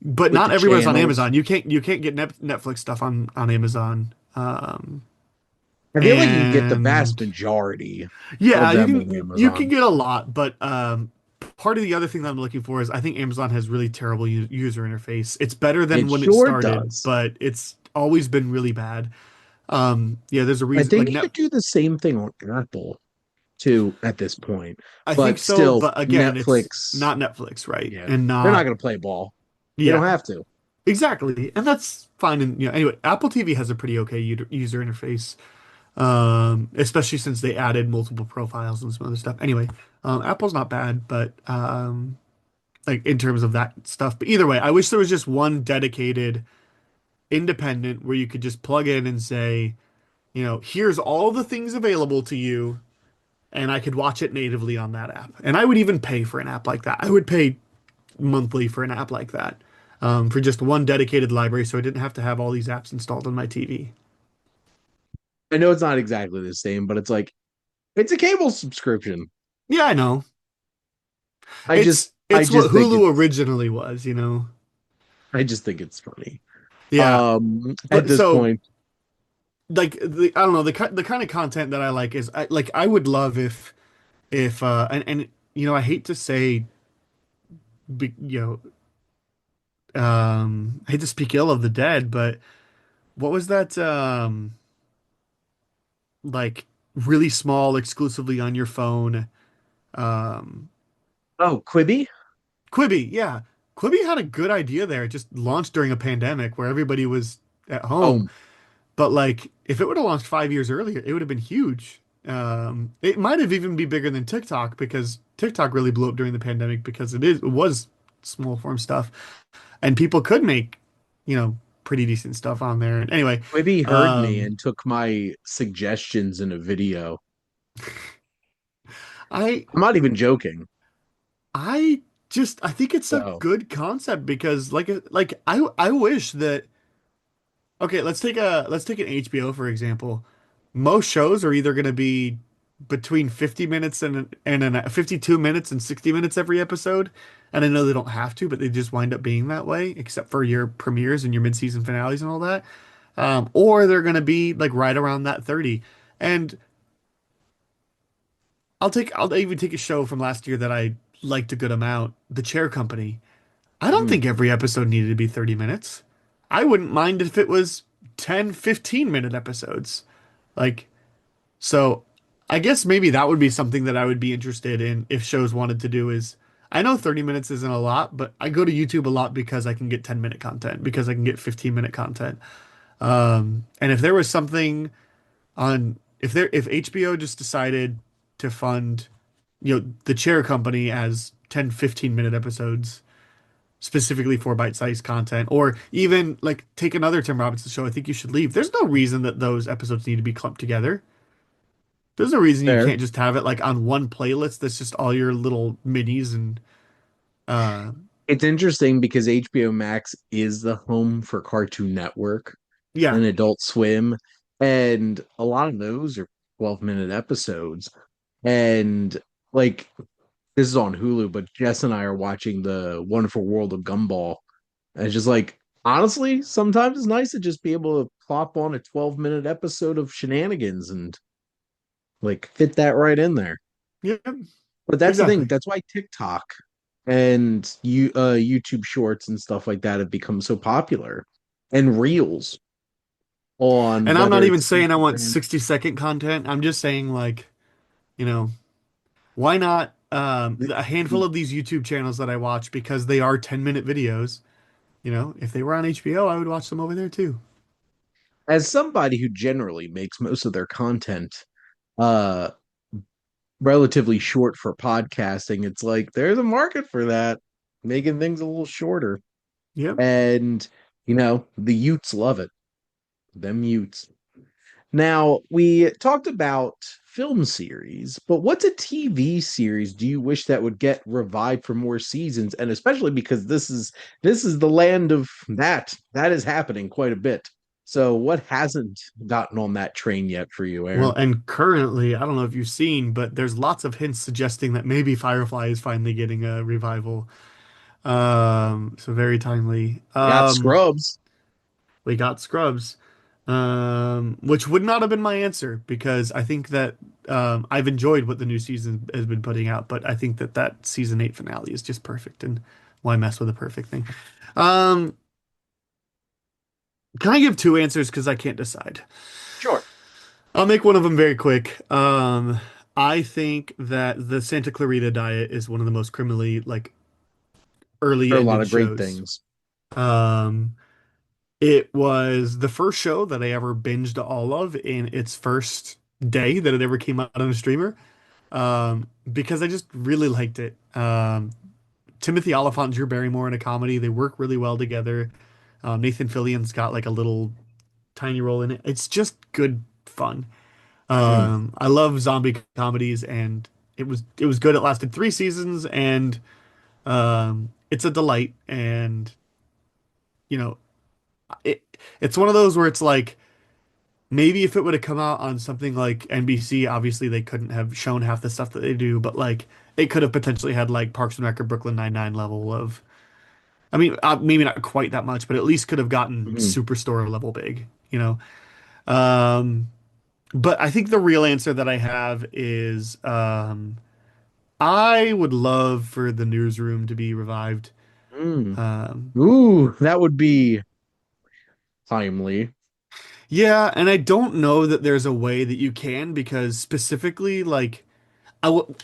But with not the everywhere's on channels? Amazon. You can't get Netflix stuff on Amazon. I feel like you can get the vast And majority yeah, of you them on can Amazon. get a lot, but part of the other thing that I'm looking for is I think Amazon has really terrible user interface. It's better It than when it sure started, does. but it's always been really bad. Yeah, there's a I reason think like you net could do the same thing on Apple too at this point, I think but so, still, but again, it's Netflix, not Netflix, right? yeah, And they're not not going to play ball. They don't yeah, have to. exactly. And that's fine. And anyway, Apple TV has a pretty okay user interface. Especially since they added multiple profiles and some other stuff. Anyway, Apple's not bad, but like in terms of that stuff. But either way, I wish there was just one dedicated independent where you could just plug in and say, here's all the things available to you, and I could watch it natively on that app. And I would even pay for an app like that. I would pay monthly for an app like that, for just one dedicated library, so I didn't have to have all these apps installed on my TV. I know it's not exactly the same, but it's like it's a cable subscription. Yeah, I know. I just I It's what just think Hulu it's originally was, you know. I just think it's funny. Yeah, At but this so point, like I don't know, the kind of content that I like is I would love if and you know, I hate to say, you I hate to speak ill of the dead, but what was that like really small, exclusively on your phone, um oh, Quibi? Quibi, yeah. Quibi had a good idea there. It just launched during a pandemic where everybody was at home. Oh, But like, if it would have launched 5 years earlier, it would have been huge. It might have even be bigger than TikTok because TikTok really blew up during the pandemic because it was small form stuff, and people could make, you know, pretty decent stuff on there. And anyway, Quibi heard me um, and took my suggestions in a video. I I'm not even joking. I I think it's a So, good concept because I wish that. Okay, let's take an HBO for example. Most shows are either going to be between 50 minutes and 52 minutes and 60 minutes every episode. And I know they don't have to, but they just wind up being that way, except for your premieres and your mid-season finales and all that. Or they're going to be like right around that 30. And I'll even take a show from last year that I liked a good amount, The Chair Company. I don't mhm. think every episode needed to be 30 minutes. I wouldn't mind if it was 10, 15-minute episodes. Like, so I guess maybe that would be something that I would be interested in if shows wanted to do is I know 30 minutes isn't a lot, but I go to YouTube a lot because I can get 10-minute content, because I can get 15-minute content. And if there was something on if HBO just decided to fund, the Chair Company as 10, 15-minute episodes specifically for bite-sized content, or even like take another Tim Robinson show, I Think You Should Leave. There's no reason that those episodes need to be clumped together. There's no reason you Fair. can't just have it like on one playlist that's just all your little minis and uh It's interesting because HBO Max is the home for Cartoon Network yeah. and Adult Swim, and a lot of those are 12-minute episodes. And like this is on Hulu, but Jess and I are watching the Wonderful World of Gumball. And it's just like honestly, sometimes it's nice to just be able to plop on a 12-minute episode of shenanigans and like fit that right in there. Yeah, But that's the thing. exactly. That's why TikTok and YouTube Shorts and stuff like that have become so popular, and Reels on And I'm not whether even it's saying I want Instagram. 60-second content. I'm just saying like, you know, why not a handful of these YouTube channels that I watch because they are 10-minute videos, if they were on HBO, I would watch them over there too. As somebody who generally makes most of their content uh relatively short for podcasting, it's like there's a market for that, making things a little shorter. Yep. And the Utes love it. Them Utes. Now, we talked about film series, but what's a TV series do you wish that would get revived for more seasons? And especially because this is the land of that. That is happening quite a bit. So what hasn't gotten on that train yet for you, Well, Aaron? and currently, I don't know if you've seen, but there's lots of hints suggesting that maybe Firefly is finally getting a revival. So very timely. We got Scrubs. We got Scrubs, which would not have been my answer because I think that I've enjoyed what the new season has been putting out, but I think that that season 8 finale is just perfect, and why mess with a perfect thing? Um, can I give two answers because I can't decide? Sure. I'll make one of them very quick. I think that the Santa Clarita Diet is one of the most criminally like early There are a lot ended of great shows. things. Um, It was the first show that I ever binged all of in its first day that it ever came out on a streamer. Because I just really liked it. Timothy Olyphant and Drew Barrymore in a comedy, they work really well together. Nathan Fillion's got like a little tiny role in it. It's just good fun. Mhm. I love zombie comedies, and it was good. It lasted 3 seasons, and it's a delight. And you know, it it's one of those where it's like maybe if it would have come out on something like NBC, obviously they couldn't have shown half the stuff that they do, but like it could have potentially had like Parks and Rec or Brooklyn Nine-Nine level of. I mean, maybe not quite that much, but at least could have gotten Mhm. Superstore level big, you know. Um, but I think the real answer that I have is I would love for the newsroom to be revived. Mm. Um, Ooh, that would be timely. yeah, and I don't know that there's a way that you can because specifically, like,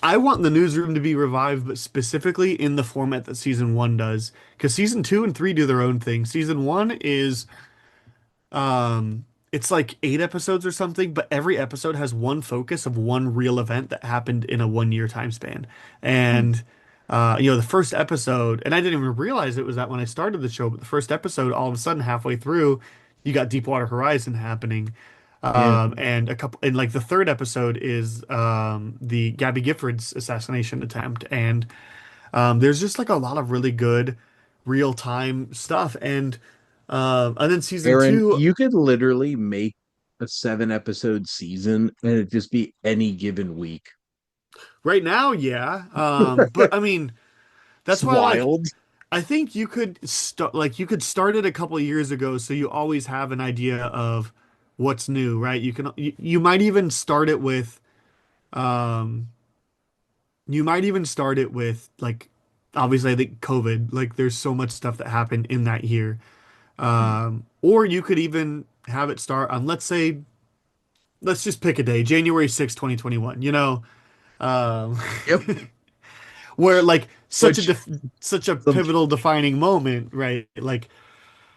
I want the newsroom to be revived, but specifically in the format that season one does, because season two and three do their own thing. Season one is it's like 8 episodes or something, but every episode has one focus of one real event that happened in a 1 year time span. Mm. And the first episode, and I didn't even realize it was that when I started the show, but the first episode, all of a sudden, halfway through, you got Deepwater Horizon happening. Yeah. And like the third episode is the Gabby Giffords assassination attempt. And there's just like a lot of really good real time stuff. And then season Aaron, two, you could literally make a 7 episode season and it just be any given week. right now, yeah. But I mean, It's that's why like wild. I think you could start it a couple of years ago, so you always have an idea of what's new, right? You might even start it with um like obviously I think COVID, like there's so much stuff that happened in that year. Mhm. Or you could even have it start on, let's just pick a day, January 6th, 2021, um, Yep. where like Which such a um, pivotal defining moment, right? Like,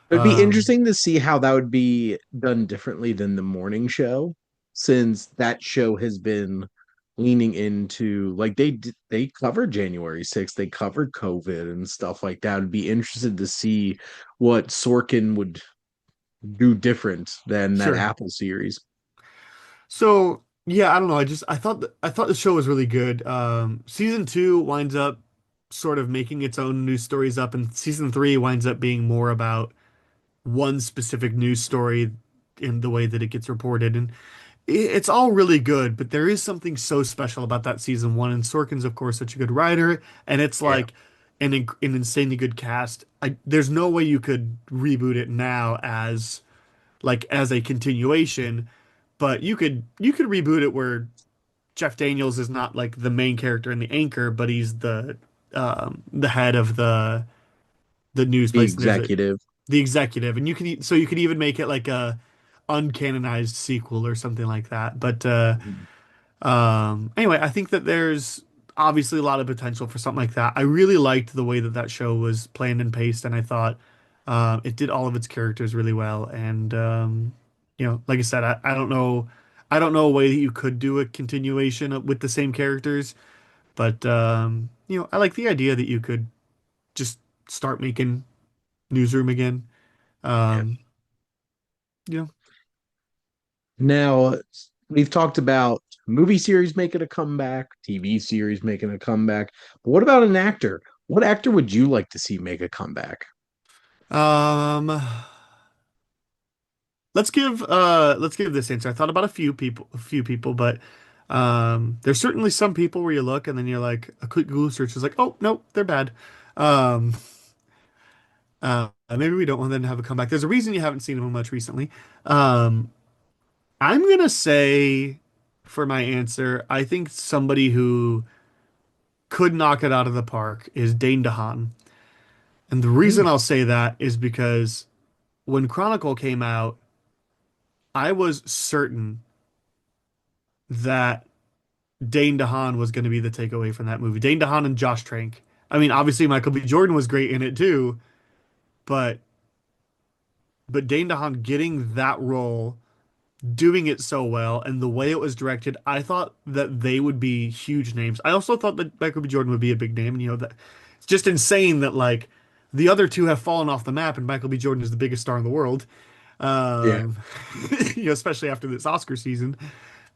it'd be um, interesting to see how that would be done differently than the morning show, since that show has been leaning into like they covered January 6th, they covered COVID and stuff like that. I'd be interested to see what Sorkin would do different than that sure. Apple series. So yeah, I don't know. I thought the show was really good. Season two winds up sort of making its own news stories up, and season three winds up being more about one specific news story in the way that it gets reported. And it's all really good, but there is something so special about that season one. And Sorkin's, of course, such a good writer, and it's Yeah. like an insanely good cast. There's no way you could reboot it now as a continuation, but you could reboot it where Jeff Daniels is not like the main character and the anchor, but he's the head of the news The place, and there's executive. the executive, and you could even make it like a uncanonized sequel or something like that. But Mhm. anyway, I think that there's obviously a lot of potential for something like that. I really liked the way that that show was planned and paced, and I thought it did all of its characters really well. And like I said, I don't know a way that you could do a continuation with the same characters, but I like the idea that you could just start making Newsroom again. Yeah. Um, you know, Now, we've talked about movie series making a comeback, TV series making a comeback. But what about an actor? What actor would you like to see make a comeback? um, let's give this answer. I thought about a few people, but there's certainly some people where you look and then you're like a quick Google search is like, oh nope, they're bad. Um, maybe we don't want them to have a comeback. There's a reason you haven't seen them much recently. Um, I'm gonna say for my answer, I think somebody who could knock it out of the park is Dane DeHaan. And the reason Mm, I'll say that is because when Chronicle came out, I was certain that Dane DeHaan was going to be the takeaway from that movie. Dane DeHaan and Josh Trank. I mean, obviously Michael B. Jordan was great in it too, but Dane DeHaan getting that role, doing it so well, and the way it was directed, I thought that they would be huge names. I also thought that Michael B. Jordan would be a big name, and that it's just insane that like the other two have fallen off the map, and Michael B. Jordan is the biggest star in the world. yeah. Um, especially after this Oscar season.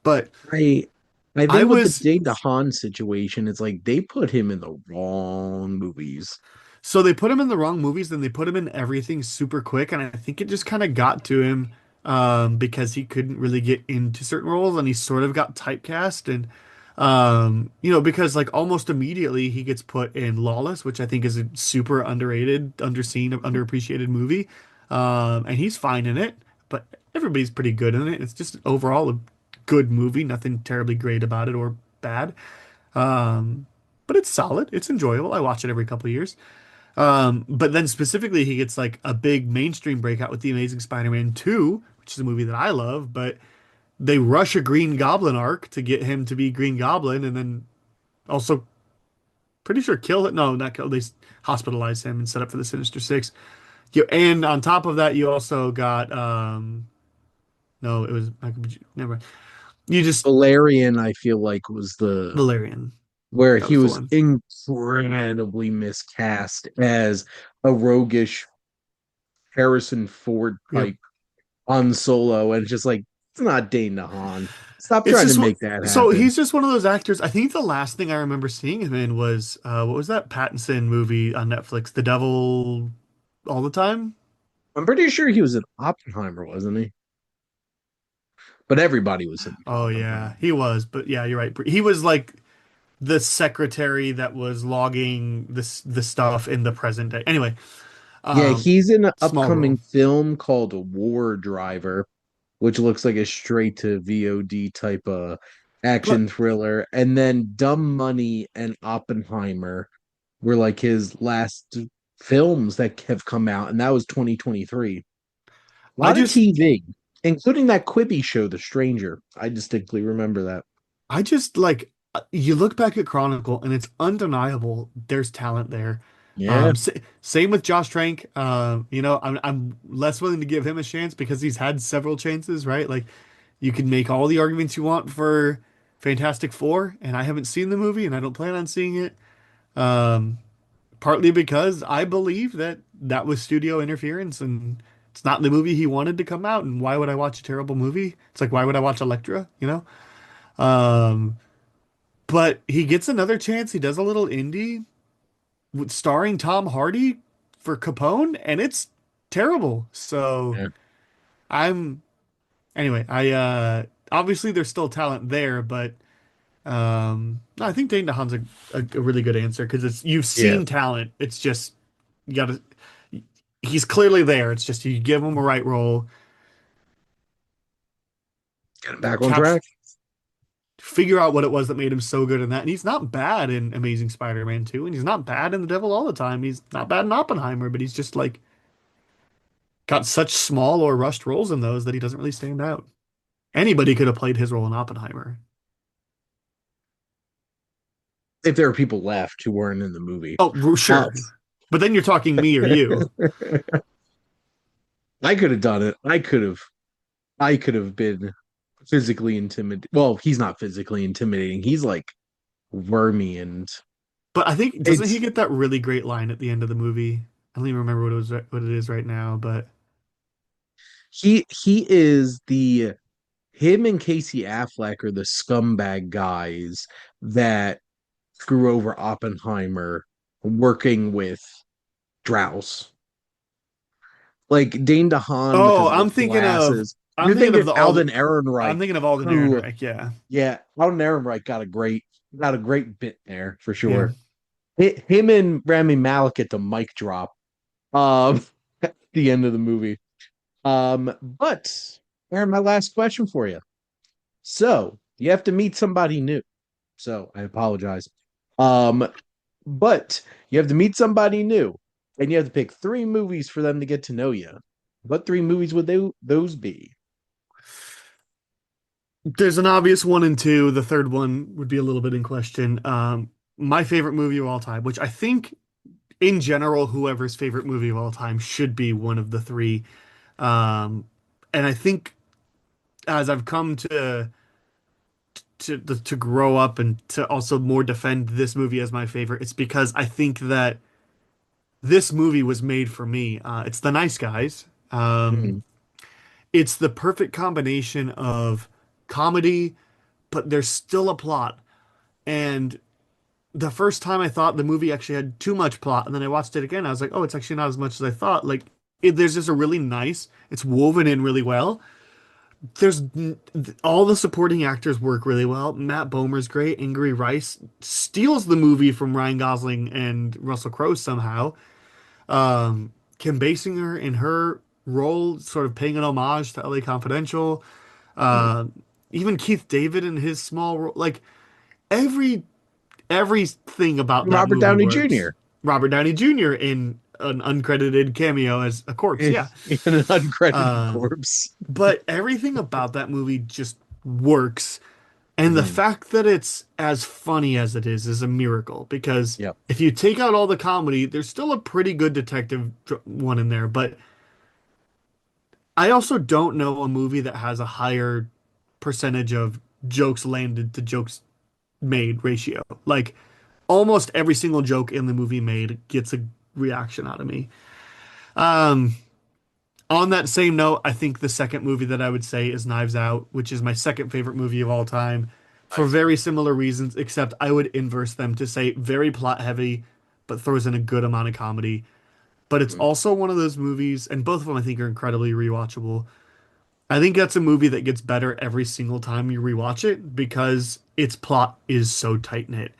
But I I I think with the was Dane DeHaan situation, it's like they put him in the wrong movies. So they put him in the wrong movies, then they put him in everything super quick, and I think it just kind of got to him because he couldn't really get into certain roles, and he sort of got typecast, and because like almost immediately he gets put in Lawless, which I think is a super underrated, underseen, underappreciated movie, and he's fine in it, but everybody's pretty good in it. It's just overall a good movie, nothing terribly great about it or bad. Um, but it's solid. It's enjoyable. I watch it every couple of years. But then specifically, he gets like a big mainstream breakout with The Amazing Spider-Man 2, which is a movie that I love, but they rush a Green Goblin arc to get him to be Green Goblin and then also pretty sure kill it. No, not kill. They hospitalize him and set up for the Sinister Six. And on top of that, you also got no, it was never mind. You just Valerian, I feel like, was the Valerian. where That he was the was one. incredibly miscast as a roguish Harrison Ford Yep. type on Solo, and just like it's not Dane DeHaan. Stop It's trying to just what. make that So happen. he's just one of those actors. I think the last thing I remember seeing him in was what was that Pattinson movie on Netflix, The Devil All the Time? I'm pretty sure he was in Oppenheimer, wasn't he? But everybody was in Oh yeah, Oppenheimer. he was. But yeah, you're right. He was like the secretary that was logging the stuff in the present day. Anyway, Yeah, um, he's in an small upcoming role. film called War Driver, which looks like a straight to VOD type of But action thriller. And then Dumb Money and Oppenheimer were like his last films that have come out, and that was 2023. A I lot of just TV, including that Quibi show, The Stranger. I distinctly remember that. I just like you look back at Chronicle and it's undeniable there's talent there. Yeah, Same with Josh Trank. I'm less willing to give him a chance because he's had several chances, right? Like you can make all the arguments you want for Fantastic Four, and I haven't seen the movie and I don't plan on seeing it. Um, Partly because I believe that that was studio interference and it's not the movie he wanted to come out. And why would I watch a terrible movie? It's like why would I watch Elektra? Um, but he gets another chance. He does a little indie starring Tom Hardy for Capone, and it's terrible. So yeah, I'm anyway. I obviously there's still talent there, but no, I think Dane DeHaan's a really good answer because it's you've yeah. seen talent. It's just you gotta. He's clearly there. It's just you give him a right role, Getting back on cap track. figure out what it was that made him so good in that. And he's not bad in Amazing Spider-Man 2, and he's not bad in The Devil All the Time. He's not bad in Oppenheimer, but he's just like got such small or rushed roles in those that he doesn't really stand out. Anybody could have played his role in Oppenheimer. If there are people left who weren't in the movie. Oh, Uh, sure. But then you're talking me or you. I could have done it. I could have been physically intimidated. Well, he's not physically intimidating. He's like wormy and But I think doesn't he it's get that really great line at the end of the movie? I don't even remember what it is right now, but he is the him and Casey Affleck are the scumbag guys that screw over Oppenheimer working with Strauss. Like Dane DeHaan with oh, his little glasses. I'm You're thinking of thinking the Alden Alden Ehrenreich, I'm thinking of Alden who Ehrenreich. Yeah. yeah, Alden Ehrenreich got a great bit there for Yeah. sure. Him and Rami Malek at the mic drop at the end of the movie. But Aaron, my last question for you. So you have to meet somebody new. So I apologize. Um, but you have to meet somebody new, and you have to pick three movies for them to get to know you. What three movies would those be? There's an obvious one and two. The third one would be a little bit in question. My favorite movie of all time, which I think in general, whoever's favorite movie of all time should be one of the three. Um, and I think as I've come to grow up and to also more defend this movie as my favorite, it's because I think that this movie was made for me. It's The Nice Guys. Hmm. It's the perfect combination of comedy. but there's still a plot. And the first time I thought the movie actually had too much plot, and then I watched it again, I was like, oh, it's actually not as much as I thought. Like, there's just a really nice, it's woven in really well. There's all the supporting actors work really well. Matt Bomer's great. Ingrid Rice steals the movie from Ryan Gosling and Russell Crowe somehow. Kim Basinger in her role, sort of paying an homage to LA Confidential. Hmm. Uh, Even Keith David in his small role, like every everything about that Robert movie Downey works. Jr. Robert Downey Jr. in an uncredited cameo as a corpse, in, yeah. in an uncredited Um, corpse. but everything about that movie just works. And the Hmm. fact that it's as funny as it is a miracle because Yep. if you take out all the comedy, there's still a pretty good one in there. But I also don't know a movie that has a higher percentage of jokes landed to jokes made ratio. Like almost every single joke in the movie made gets a reaction out of me. Um, on that same note, I think the second movie that I would say is Knives Out, which is my second favorite movie of all time for Nice. very similar reasons, except I would inverse them to say very plot heavy, but throws in a good amount of comedy. But it's Hmm. also one of those movies, and both of them I think are incredibly rewatchable. I think that's a movie that gets better every single time you rewatch it because its plot is so tight knit.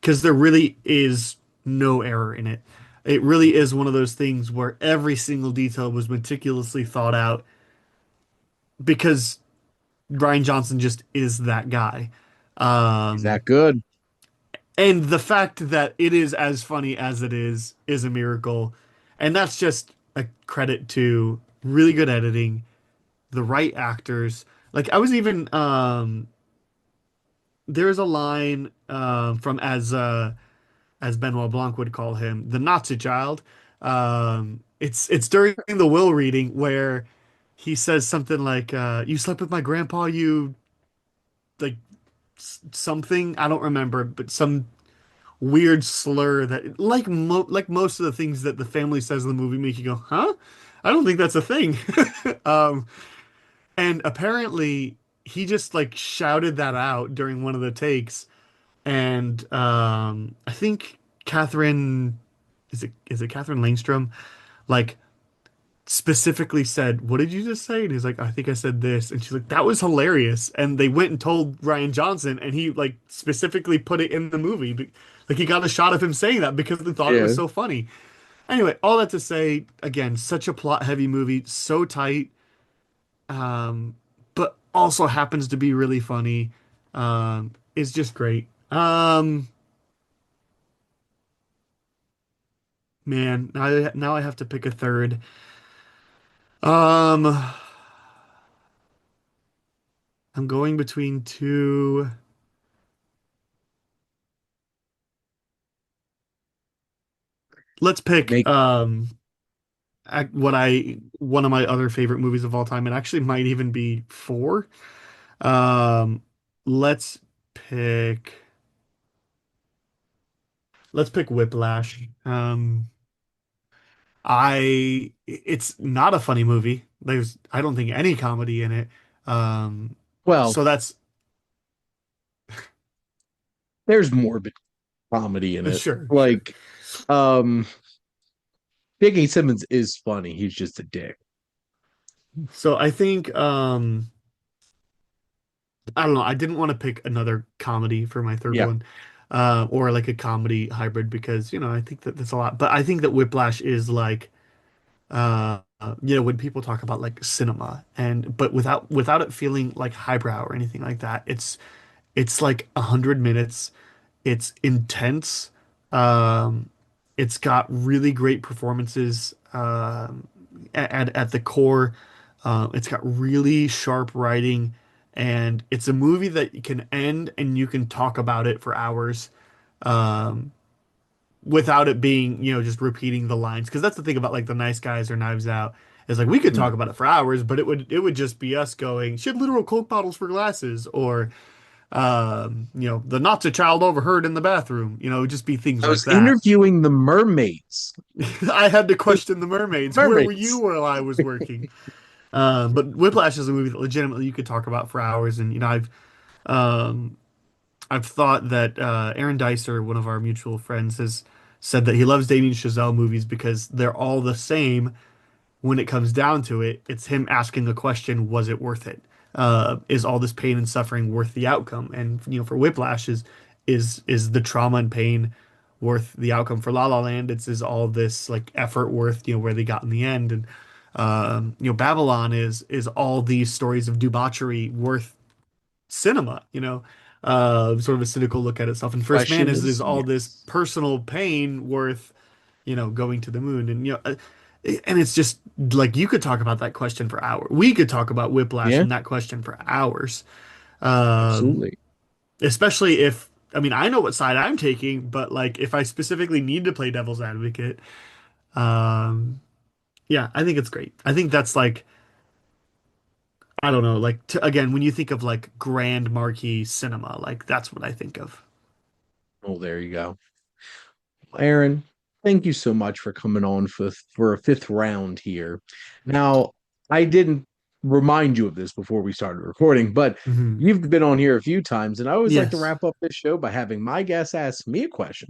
Because there really is no error in it. It really is one of those things where every single detail was meticulously thought out because Ryan Johnson just is that guy. He's Um, that good. and the fact that it is as funny as it is a miracle. And that's just a credit to really good editing, the right actors. Like I was even there's a line from as Benoit Blanc would call him, the Nazi child. It's during the will reading where he says something like you slept with my grandpa, you like something, I don't remember, but some weird slur that like most of the things that the family says in the movie make you go, "Huh? I don't think that's a thing." Um, and apparently he just like shouted that out during one of the takes, and I think Catherine, is it Catherine Langstrom, like specifically said, "What did you just say?" And he's like, "I think I said this," and she's like, "That was hilarious." And they went and told Ryan Johnson, and he like specifically put it in the movie, like he got a shot of him saying that because they thought it was Yeah. so funny. Anyway, all that to say, again, such a plot heavy movie, so tight, um, but also happens to be really funny. Is just great. Man, now I have to pick a third. Um, I'm going between two. Let's pick Make what I one of my other favorite movies of all time. It actually might even be four. Um, let's pick let's pick Whiplash. It's not a funny movie. There's I don't think any comedy in it. Um, well, so that's there's morbid comedy in it. sure. Like, um, J.K. Simmons is funny. He's just a dick. So I think I don't know. I didn't want to pick another comedy for my third Yeah. one, or like a comedy hybrid because I think that that's a lot. But I think that Whiplash is like, when people talk about like cinema and but without it feeling like highbrow or anything like that. It's like 100 minutes. It's intense. Um, it's got really great performances at the core. It's got really sharp writing, and it's a movie that can end and you can talk about it for hours, um, without it being, just repeating the lines. Because that's the thing about like The Nice Guys or Knives Out is like we could Mm. talk about it for hours, but it would just be us going, she had literal Coke bottles for glasses, or the Nazi child overheard in the bathroom. It would just be things I like was that. interviewing the mermaids. I had to question the mermaids. Where were you Mermaids. while I was working? But Whiplash is a movie that legitimately you could talk about for hours, and I've Um, I've thought that Aaron Dicer, one of our mutual friends, has said that he loves Damien Chazelle movies because they're all the same. When it comes down to it, it's him asking the question, was it worth it? Is all this pain and suffering worth the outcome? And for Whiplash is the trauma and pain worth the outcome? For La La Land, it's is all this like effort worth, where they got in the end? And Babylon is all these stories of debauchery worth cinema, sort of a cynical look at itself. And First Man Question is is all this yes. personal pain worth, going to the moon. And and it's just like you could talk about that question for hours. We could talk about Whiplash Yeah, and that question for hours. Um, absolutely. Especially if I mean I know what side I'm taking, but like if I specifically need to play devil's advocate, um, yeah, I think it's great. I think that's like I don't know, like again, when you think of like grand marquee cinema, like that's what I think of. Oh, there you go. Aaron, thank you so much for coming on for a fifth round here. Now, I didn't remind you of this before we started recording, but Hmm. you've been on here a few times, and I always like to Yes. wrap up this show by having my guest ask me a question.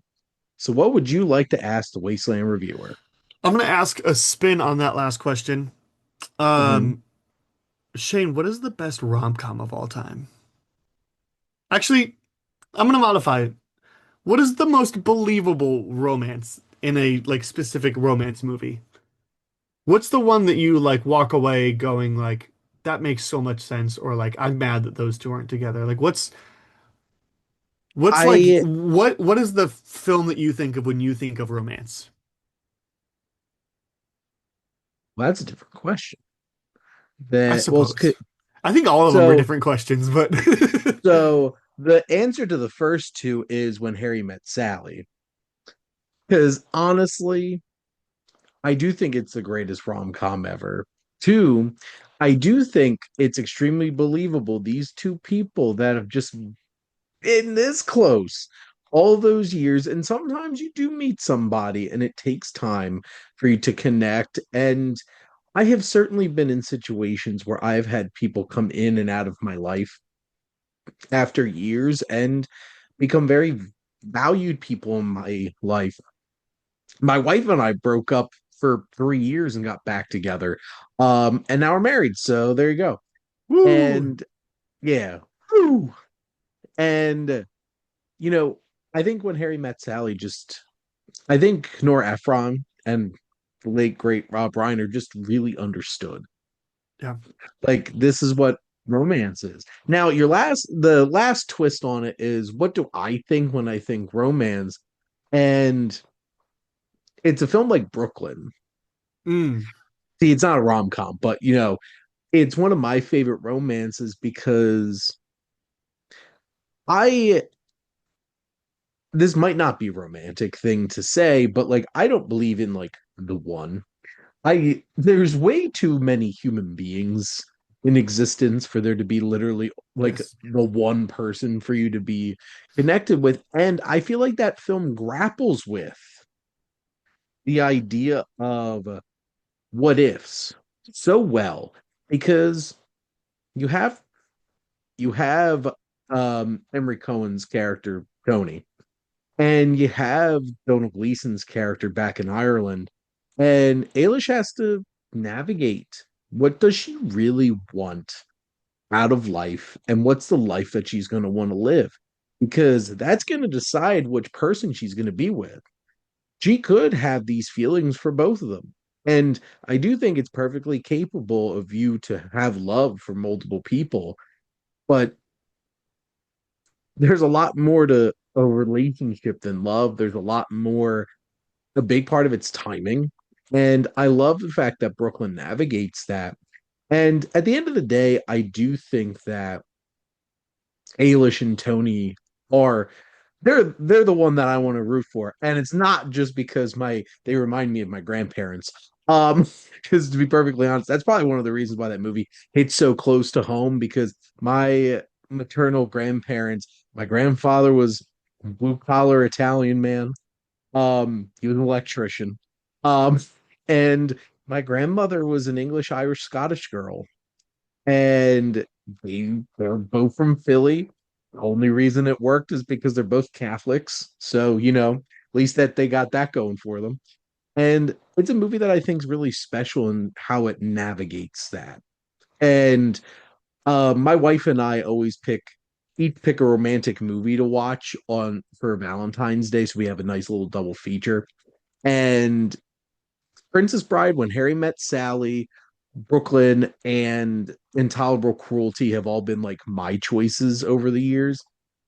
So, what would you like to ask the Wasteland Reviewer? I'm gonna ask a spin on that last question. Mhm. Um, Shane, what is the best rom-com of all time? Actually, I'm gonna modify it. What is the most believable romance in a like specific romance movie? What's the one that you like walk away going like that makes so much sense or like I'm mad that those two aren't together? Like what's like I what is the film that you think of when you think of romance? Well, that's a different question. I That well, suppose. I think all of them are so different questions, but so the answer to the first two is When Harry Met Sally, because honestly, I do think it's the greatest rom-com ever. Two, I do think it's extremely believable. These two people that have just been this close all those years, and sometimes you do meet somebody and it takes time for you to connect. And I have certainly been in situations where I've had people come in and out of my life after years and become very valued people in my life. My wife and I broke up for 3 years and got back together. And now we're married. So there you go. woo. And yeah. Woo. And you know, I think When Harry Met Sally I think Nora Ephron and the late great Rob Reiner just really understood. Yeah. Like this is what romance is. Now, the last twist on it is what do I think when I think romance? And it's a film like Brooklyn. Mm. See, it's not a rom-com, but it's one of my favorite romances because I this might not be a romantic thing to say, but like I don't believe in like the one. I There's way too many human beings in existence for there to be literally like Yes. the one person for you to be connected with. And I feel like that film grapples with the idea of what ifs so well because you have you have Emery Cohen's character Tony, and you have Donald Gleason's character back in Ireland, and Ailish has to navigate what does she really want out of life, and what's the life that she's going to want to live, because that's going to decide which person she's going to be with. She could have these feelings for both of them. And I do think it's perfectly capable of you to have love for multiple people, but there's a lot more to a relationship than love. There's a lot more, a big part of it's timing. And I love the fact that Brooklyn navigates that. And at the end of the day, I do think that Ailish and Tony are they're the one that I want to root for. And it's not just because they remind me of my grandparents. Because to be perfectly honest, that's probably one of the reasons why that movie hits so close to home because my maternal grandparents, my grandfather was a blue collar Italian man. He was an electrician. Um, and my grandmother was an English, Irish, Scottish girl. And they're both from Philly. The only reason it worked is because they're both Catholics. So, at least that they got that going for them. And it's a movie that I think is really special in how it navigates that. And my wife and I always each pick a romantic movie to watch on for Valentine's Day. So we have a nice little double feature. And Princess Bride, When Harry Met Sally, Brooklyn, and Intolerable Cruelty have all been like my choices over the years.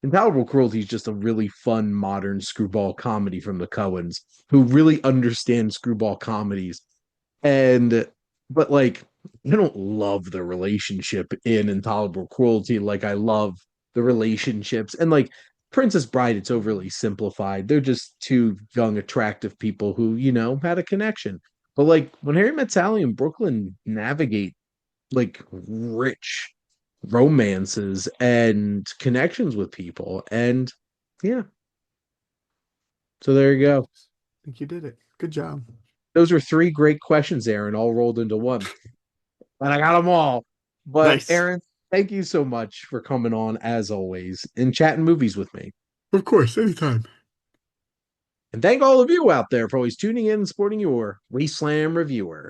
Intolerable Cruelty is just a really fun modern screwball comedy from the Coens, who really understand screwball comedies. And but like I don't love the relationship in Intolerable Cruelty like I love the relationships. And like Princess Bride, it's overly simplified. They're just two young, attractive people who, had a connection. But like when Harry Met Sally and Brooklyn navigate like rich romances and connections with people. And yeah, so there you Nice. go. I think you did it. Good job. Those are three great questions, Aaron, all rolled into one. And I got them all. But Nice. Aaron, thank you so much for coming on as always and chatting movies with me. Of course, anytime. And thank all of you out there for always tuning in and supporting your Wasteland Reviewer.